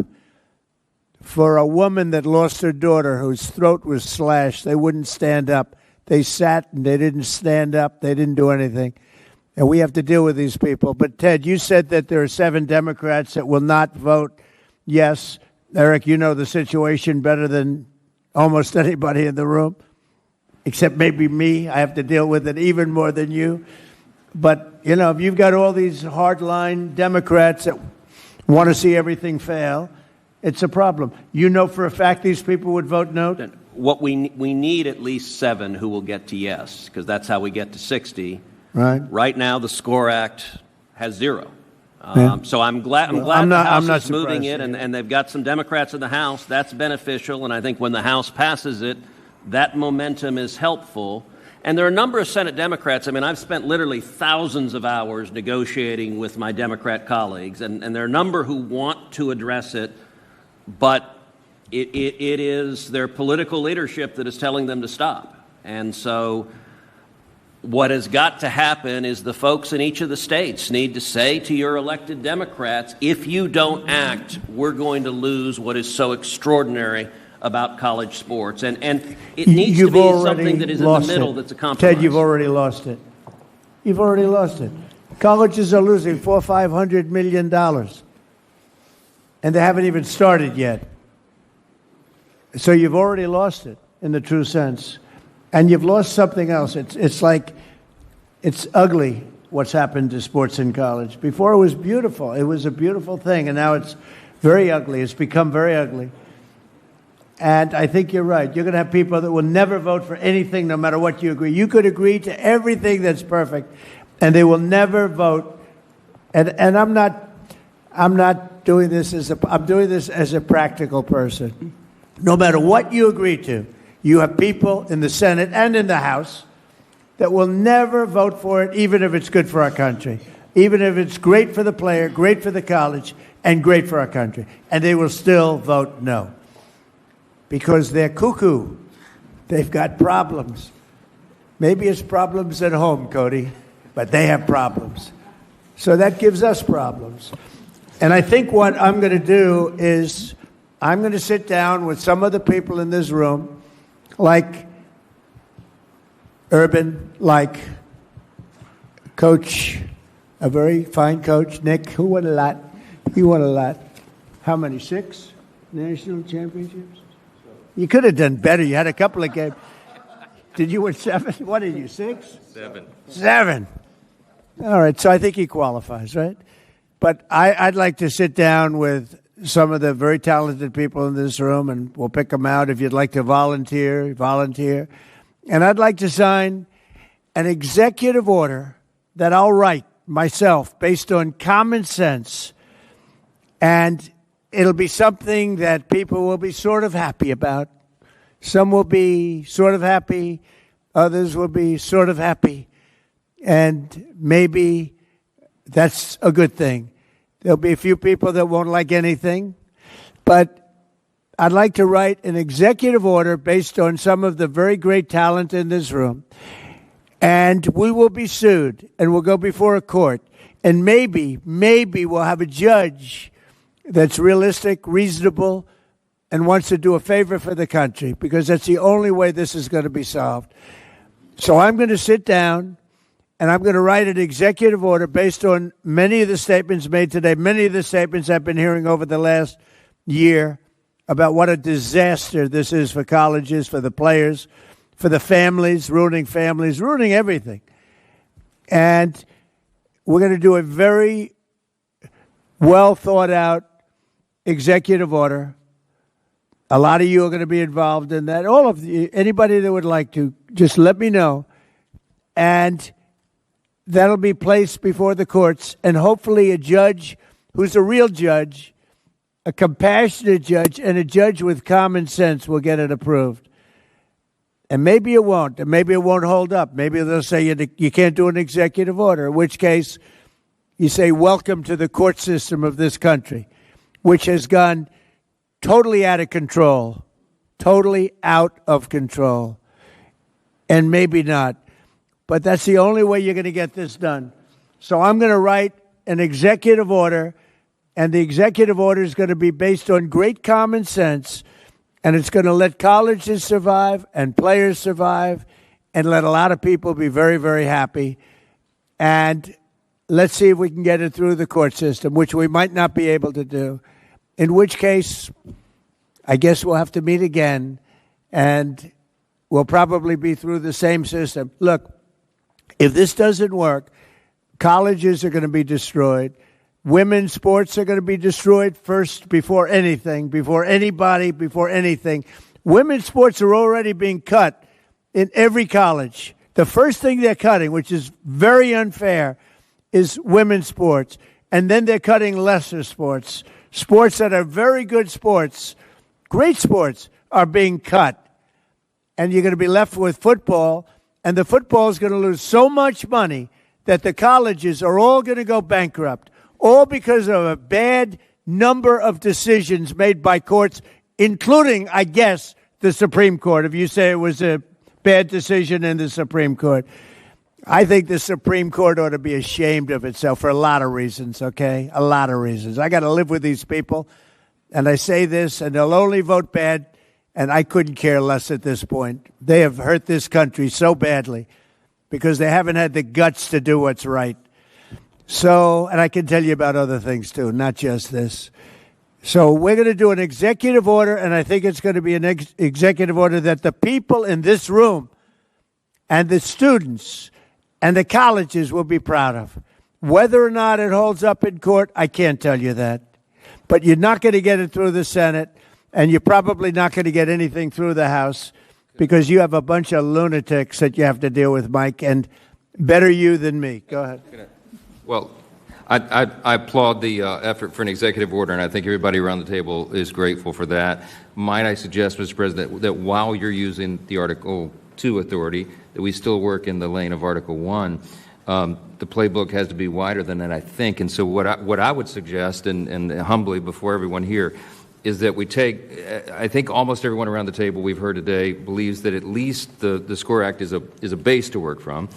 For a woman that lost her daughter whose throat was slashed, they wouldn't stand up. They sat and they didn't stand up. They didn't do anything. And we have to deal with these people. But, Ted, you said that there are 7 Democrats that will not vote yes. Eric, you know the situation better than almost anybody in the room, except maybe me. I have to deal with it even more than you. But, you know, if you've got all these hardline Democrats that want to see everything fail, it's a problem. You know for a fact these people would vote no? What we need at least 7 who will get to yes, because that's how we get to 60. Right. Right now, the SCORE Act has 0. Yeah. So I'm glad I'm the not House is moving surprised. it, and they've got some Democrats in the House. That's beneficial, and I think when the House passes it, that momentum is helpful. And there are a number of Senate Democrats. I mean, I've spent literally thousands of hours negotiating with my Democrat colleagues, and there are a number who want to address it, but it is their political leadership that is telling them to stop. And so what has got to happen is the folks in each of the states need to say to your elected Democrats, if you don't act, we're going to lose what is so extraordinary about college sports. And it needs to be something that is in the middle that's a compromise. Ted, you've already lost it. You've already lost it. Colleges are losing $400-500 million. And they haven't even started yet. So you've already lost it in the true sense. And you've lost something else. It's like, it's ugly what's happened to sports in college. Before it was beautiful. It was a beautiful thing. And now it's very ugly. It's become very ugly. And I think you're right. You're going to have people that will never vote for anything no matter what you agree. You could agree to everything that's perfect, and they will never vote. And I'm not doing this I'm doing this as a practical person. No matter what you agree to, you have people in the Senate and in the House that will never vote for it, even if it's good for our country, even if it's great for the player, great for the college, and great for our country. And they will still vote no. Because they're cuckoo. They've got problems. Maybe it's problems at home, Cody, but they have problems. So that gives us problems. And I think what I'm going to do is I'm going to sit down with some of the people in this room, like Urban, like Coach, a very fine coach, Nick, who won a lot. He won a lot. How many? 6 national championships? You could have done better. You had a couple of games. Did you win 7? What did you, 6? 7. All right, so I think he qualifies, right? But I'd like to sit down with some of the very talented people in this room, and we'll pick them out. If you'd like to volunteer. And I'd like to sign an executive order that I'll write myself based on common sense, and it'll be something that people will be sort of happy about. Some will be sort of happy. Others will be sort of happy. And maybe that's a good thing. There'll be a few people that won't like anything. But I'd like to write an executive order based on some of the very great talent in this room. And we will be sued. And we'll go before a court. And maybe we'll have a judge that's realistic, reasonable, and wants to do a favor for the country, because that's the only way this is going to be solved. So I'm going to sit down, and I'm going to write an executive order based on many of the statements made today, many of the statements I've been hearing over the last year about what a disaster this is for colleges, for the players, for the families, ruining everything. And we're going to do a very well thought out executive order. A lot of you are going to be involved in that. All of you, anybody that would like to, just let me know. And that'll be placed before the courts. And hopefully a judge who's a real judge, a compassionate judge, and a judge with common sense will get it approved. And maybe it won't. And maybe it won't hold up. Maybe they'll say you can't do an executive order, in which case you say, welcome to the court system of this country, which has gone totally out of control. Totally out of control. And maybe not. But that's the only way you're going to get this done. So I'm going to write an executive order, and the executive order is going to be based on great common sense, and it's going to let colleges survive and players survive and let a lot of people be very, very happy. And let's see if we can get it through the court system, which we might not be able to do, in which case I guess we'll have to meet again, and we'll probably be through the same system. Look, if this doesn't work, colleges are going to be destroyed. Women's sports are going to be destroyed first, before anything, before anybody, before anything. Women's sports are already being cut in every college. The first thing they're cutting, which is very unfair, is women's sports. And then they're cutting lesser sports. Sports that are very good sports, great sports, are being cut. And you're going to be left with football, and the football is going to lose so much money that the colleges are all going to go bankrupt, all because of a bad number of decisions made by courts, including, I guess, the Supreme Court, if you say it was a bad decision in the Supreme Court. I think the Supreme Court ought to be ashamed of itself for a lot of reasons, okay? A lot of reasons. I got to live with these people, and I say this, and they'll only vote bad, and I couldn't care less at this point. They have hurt this country so badly because they haven't had the guts to do what's right. So, and I can tell you about other things too, not just this. So we're going to do an executive order, and I think it's going to be an executive order that the people in this room and the students and the colleges will be proud of. Whether or not it holds up in court, I can't tell you that. But you're not going to get it through the Senate, and you're probably not going to get anything through the House because you have a bunch of lunatics that you have to deal with, Mike, and better you than me. Go ahead. Well, I applaud the effort for an executive order, and I think everybody around the table is grateful for that. Might I suggest, Mr. President, that while you're using the Article 2 authority, that we still work in the lane of Article 1. The playbook has to be wider than that, I think. And so what I would suggest, and humbly before everyone here, is that we take, I think almost everyone around the table we've heard today believes that at least the SCORE Act is a base to work from.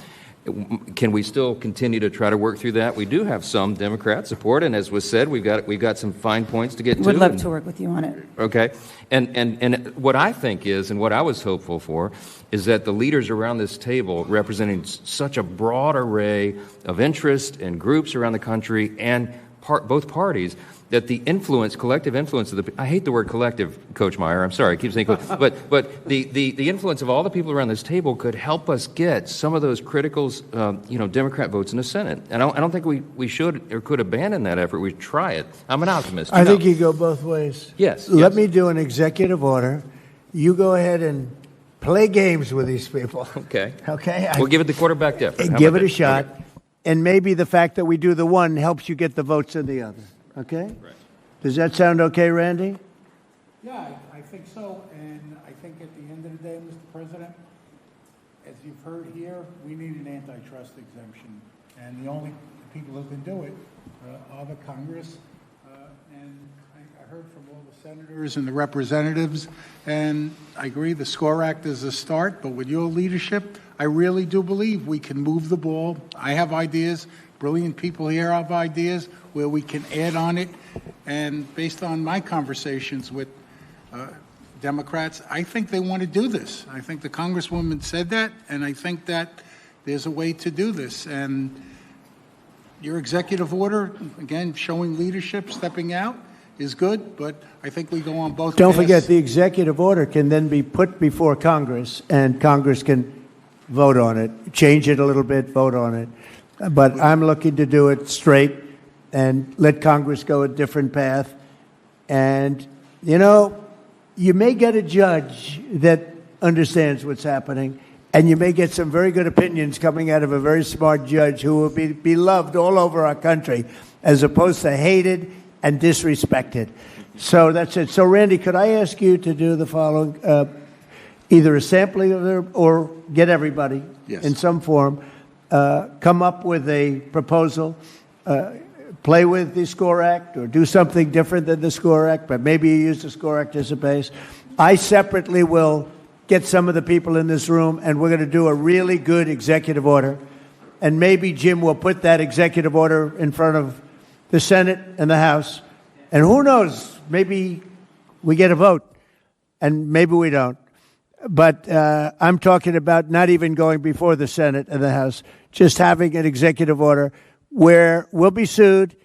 Can we still continue to try to work through that? We do have some Democrat support, and as was said, we've got some fine points to get to. Would love to work with you on it. Okay. And what I think is, and what I was hopeful for, is that the leaders around this table, representing such a broad array of interest and groups around the country and both parties, that the influence, collective influence of I hate the word collective, Coach Meyer, I'm sorry, I keep saying collective, but the influence of all the people around this table could help us get some of those critical, Democrat votes in the Senate. And I don't think we should or could abandon that effort. We try it. I'm an optimist. I think you go both ways. Yes. Let me do an executive order. You go ahead and play games with these people. Okay. Okay? We'll give it the quarterback effort. Give it a shot. Okay. And maybe the fact that we do the one helps you get the votes in the other. Okay? Right. Does that sound okay, Randy? Yeah, I think so. And I think at the end of the day, Mr. President, as you've heard here, we need an antitrust exemption. And the only people who can do it are the Congress. And I heard from all the senators and the representatives. And I agree the SCORE Act is a start. But with your leadership, I really do believe we can move the ball. I have ideas. Brilliant people here have ideas where we can add on it. And based on my conversations with Democrats, I think they want to do this. I think the Congresswoman said that, and I think that there's a way to do this. And your executive order, again, showing leadership, stepping out, is good, but I think we go on both Don't paths. forget, the executive order can then be put before Congress, and Congress can vote on it, change it a little bit, vote on it. but I'm looking to do it straight and let Congress go a different path. And, you know, you may get a judge that understands what's happening, and you may get some very good opinions coming out of a very smart judge who will be beloved all over our country, as opposed to hated and disrespected. So that's it. So, Randy, could I ask you to do the following? Either a sampling of it or get everybody in some form, come up with a proposal, play with the SCORE Act or do something different than the SCORE Act, but maybe you use the SCORE Act as a base. I separately will get some of the people in this room, and we're going to do a really good executive order. And maybe Jim will put that executive order in front of the Senate and the House. And who knows, maybe we get a vote, and maybe we don't. But I'm talking about not even going before the Senate and the House, just having an executive order where we'll be sued,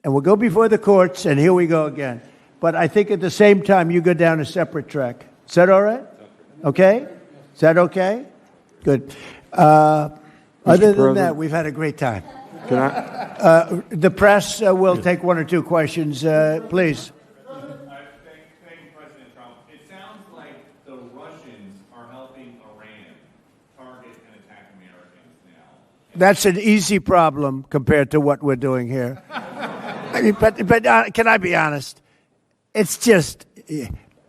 and we'll go before the courts, and here we go again. But I think at the same time, you go down a separate track. Is that all right? Okay? Is that okay? Good. Other than that, we've had a great time. Can I? The press will take one or two questions, please. Thank you, President Trump. It sounds like the Russians are helping Iran target and attack Americans now. That's an easy problem compared to what we're doing here. I mean, but can I be honest? It's just,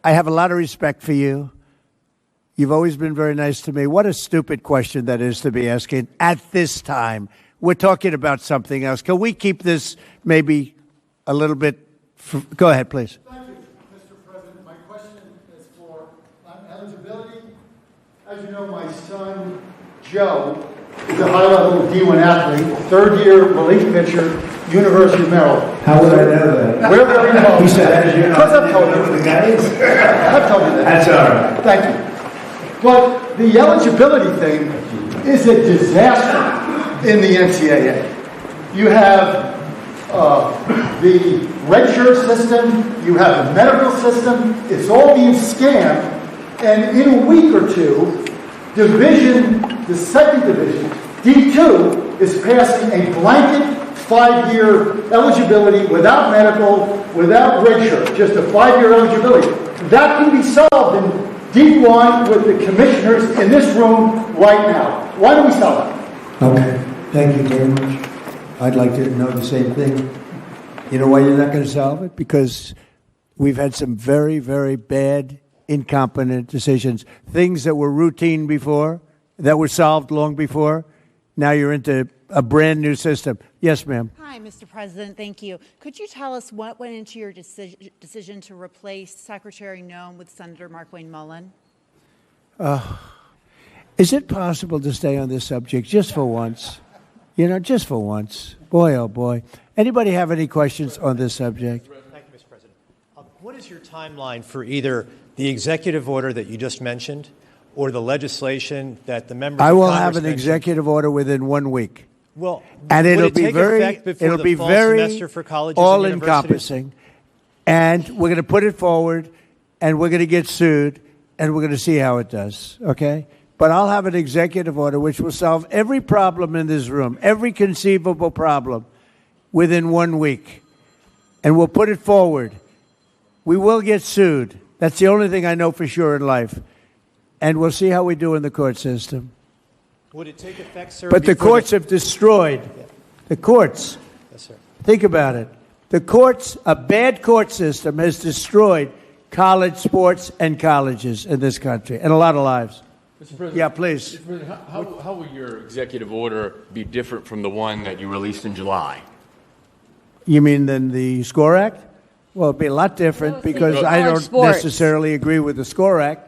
I have a lot of respect for you. You've always been very nice to me. What a stupid question that is to be asking at this time. We're talking about something else. Can we keep this maybe a little bit? Go ahead, please. Thank you, Mr. President. My question is for eligibility. As you know, my son, Joe, is a high-level D1 athlete, third-year relief pitcher, University of Maryland. How would I know that? We're very involved. He said, as you know, because I've told you. the guys. I've told you that. That's all right. Thank you. But the eligibility thing is a disaster in the NCAA. You have the redshirt system, you have the medical system, it's all being scammed, and in a week or two, the second division, D2, is passing a blanket 5-year eligibility without medical, without redshirt, just a 5-year eligibility. That can be solved in D1 with the commissioners in this room right now. Why don't we solve it? Okay. Thank you very much. I'd like to know the same thing. You know why you're not going to solve it? Because we've had some very, very bad, incompetent decisions. Things that were routine before, that were solved long before. Now you're into a brand new system. Yes, ma'am. Hi, Mr. President. Thank you. Could you tell us what went into your decision to replace Secretary Noem with Senator Markwayne Mullin? Is it possible to stay on this subject just for once? You know, just for once. Boy, oh boy. Anybody have any questions on this subject? Thank you, Mr. President. What is your timeline for either the executive order that you just mentioned or the legislation that the members I of will Congress have an mentioned? executive order within 1 week. Well, and would it'll it be take very, effect before it'll the be fall very semester for colleges and all universities? encompassing. And we're going to put it forward, and we're going to get sued, and we're going to see how it does. Okay? But I'll have an executive order which will solve every problem in this room, every conceivable problem, within 1 week. And we'll put it forward. We will get sued. That's the only thing I know for sure in life. And we'll see how we do in the court system. Would it take effect, sir? But the courts have destroyed. The courts. Yes, sir. Think about it. The courts, a bad court system has destroyed college sports and colleges in this country and a lot of lives. Mr. President, yeah, please. Mr. President, how will your executive order be different from the one that you released in July? You mean than the SCORE Act? Well, it'd be a lot different because I don't necessarily agree with the SCORE Act.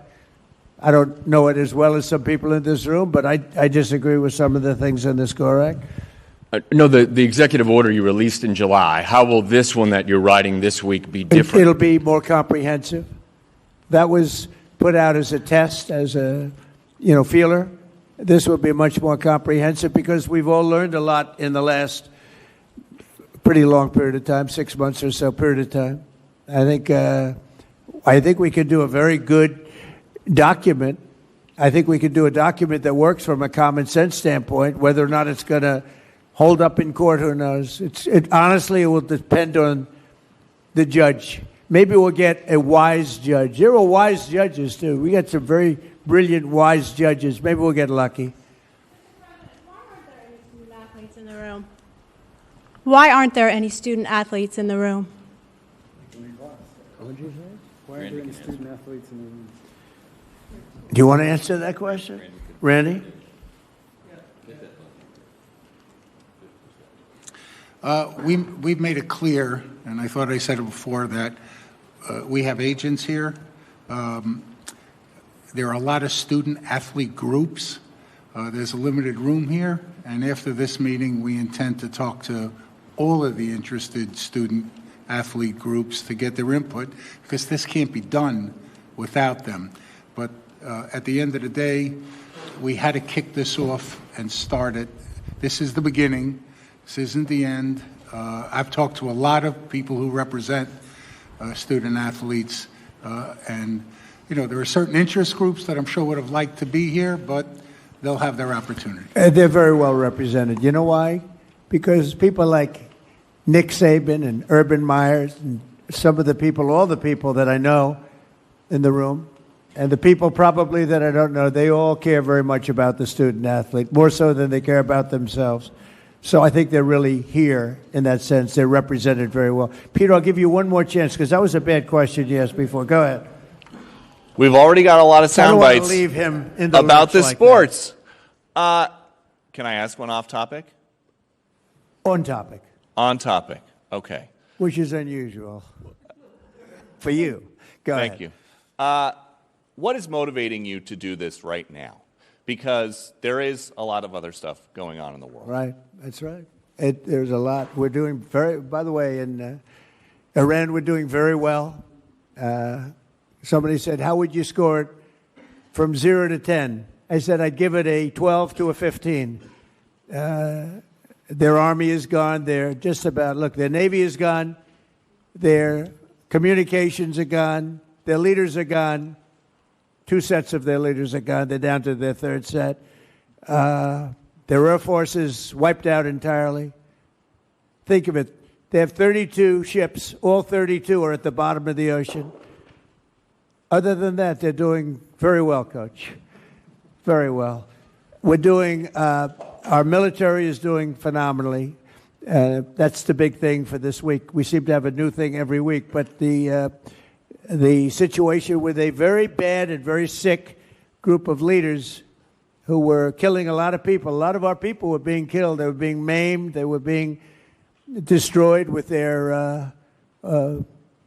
I don't know it as well as some people in this room, but I disagree with some of the things in the SCORE Act. No, the executive order you released in July, how will this one that you're writing this week be different? It'll be more comprehensive. That was put out as a test, as a feeler. This will be much more comprehensive because we've all learned a lot in the last pretty long period of time, 6 months or so period of time. I think we could do a very good document. I think we could do a document that works from a common sense standpoint. Whether or not it's going to hold up in court, who knows? Honestly, it will depend on the judge. Maybe we'll get a wise judge. There are wise judges, too. We got some very brilliant, wise judges. Maybe we'll get lucky. Why aren't there any student athletes in the room? What did you say? Why aren't there any student athletes in the room? Do you want to answer that question? Randy? We've made it clear, and I thought I said it before, that we have agents here. There are a lot of student-athlete groups. There's a limited room here, and after this meeting, we intend to talk to all of the interested student-athlete groups to get their input, because this can't be done without them. But at the end of the day, we had to kick this off and start it. This is the beginning. This isn't the end. I've talked to a lot of people who represent student-athletes, and there are certain interest groups that I'm sure would have liked to be here, but they'll have their opportunity. They're very well represented. You know why? Because people like Nick Saban and Urban Meyers and some of the people, all the people that I know in the room, and the people probably that I don't know, they all care very much about the student athlete, more so than they care about themselves. So I think they're really here in that sense. They're represented very well. Peter, I'll give you one more chance because that was a bad question you asked before. Go ahead. We've already got a lot of sound bites leave him in the about the like sports. Can I ask one off topic? On topic. On topic. Okay. Which is unusual for you. Go ahead. Thank you. What is motivating you to do this right now? Because there is a lot of other stuff going on in the world. Right. That's right. There's a lot. We're doing by the way, in Iran, we're doing very well. Somebody said, how would you score it from 0 to 10? I said, I'd give it a 12 to a 15. Their army is gone. They're just about, look, their navy is gone. Their communications are gone. Their leaders are gone. 2 sets of their leaders are gone. They're down to their 3rd set. Their air force is wiped out entirely. Think of it. They have 32 ships. All 32 are at the bottom of the ocean. Other than that, they're doing very well, Coach. Very well. We're doing, our military is doing phenomenally. That's the big thing for this week. We seem to have a new thing every week, but the situation with a very bad and very sick group of leaders who were killing a lot of people. A lot of our people were being killed. They were being maimed. They were being destroyed with their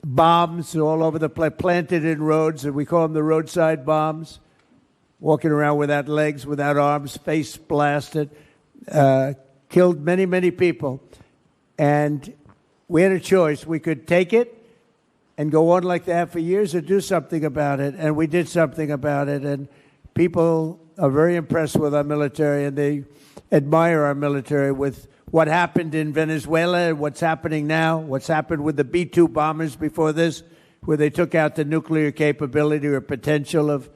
bombs all over the place, planted in roads, and we call them the roadside bombs, walking around without legs, without arms, face blasted, killed many, many people. And we had a choice. We could take it and go on like that for years or do something about it. And we did something about it. And people are very impressed with our military, and they admire our military with what happened in Venezuela and what's happening now, what's happened with the B-2 bombers before this, where they took out the nuclear capability or potential of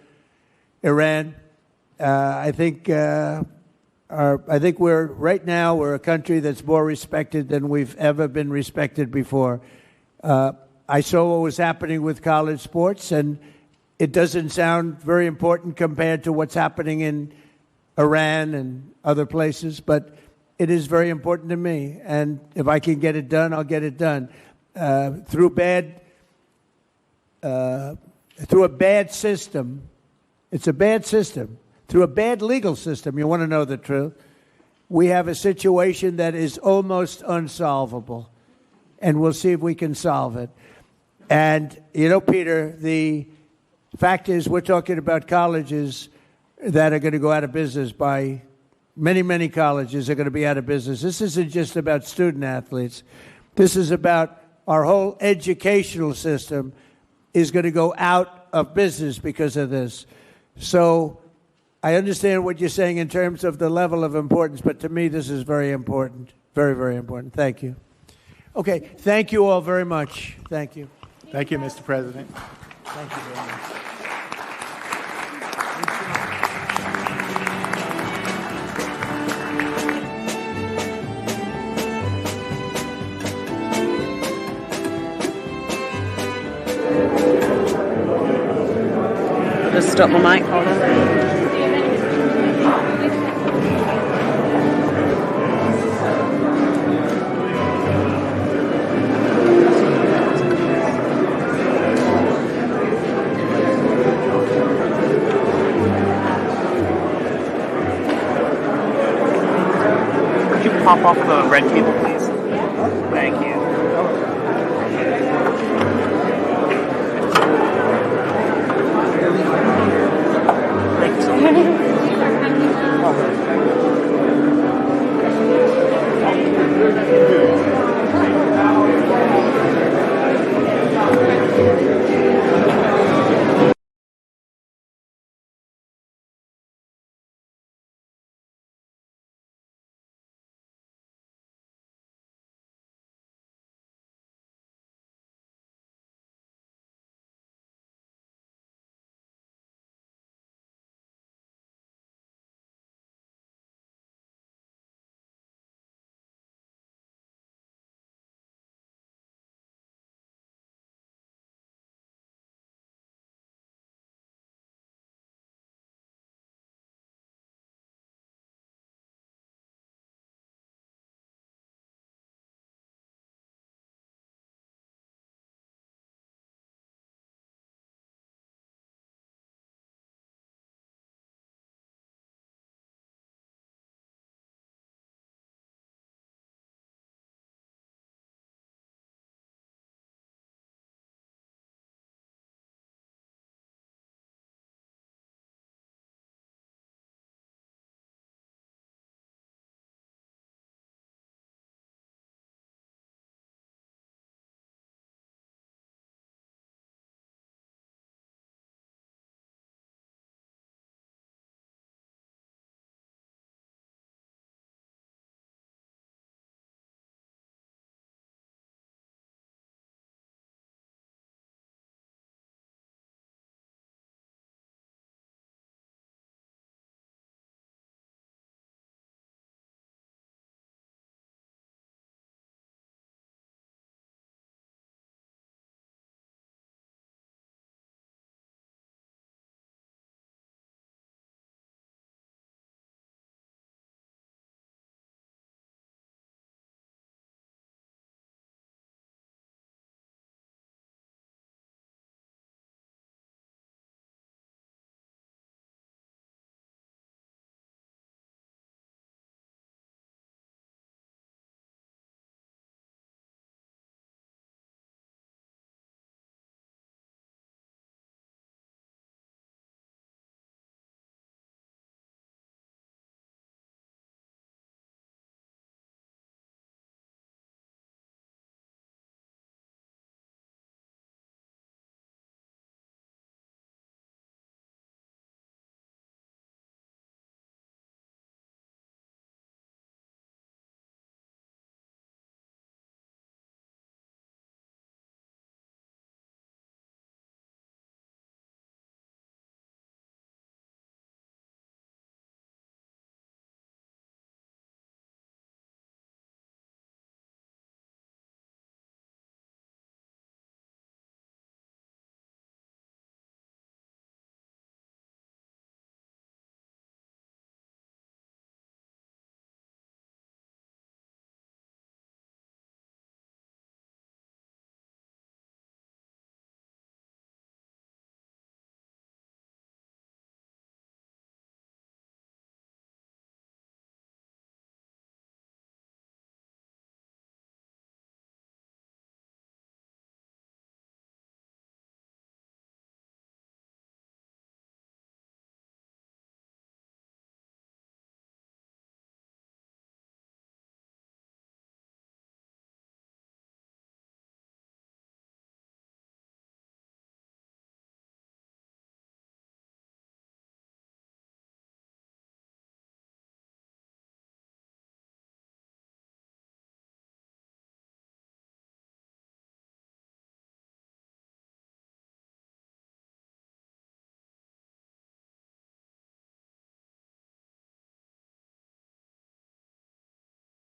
Iran. I think we're right now we're a country that's more respected than we've ever been respected before. I saw what was happening with college sports, and it doesn't sound very important compared to what's happening in Iran and other places, but it is very important to me. And if I can get it done, I'll get it done. Through a bad system, it's a bad system. Through a bad legal system, you want to know the truth, we have a situation that is almost unsolvable. And we'll see if we can solve it. And, you know, Peter, the fact is we're talking about colleges that are going to go out of business by many, many colleges are going to be out of business. This isn't just about student athletes. This is about our whole educational system is going to go out of business because of this. So I understand what you're saying in terms of the level of importance, but to me this is very important. Very, very important. Thank you. Okay, thank you all very much. Thank you. Thank you, Mr. President. Thank you very much. messed up my mic. Hold on. Could you pop off the red cable, please?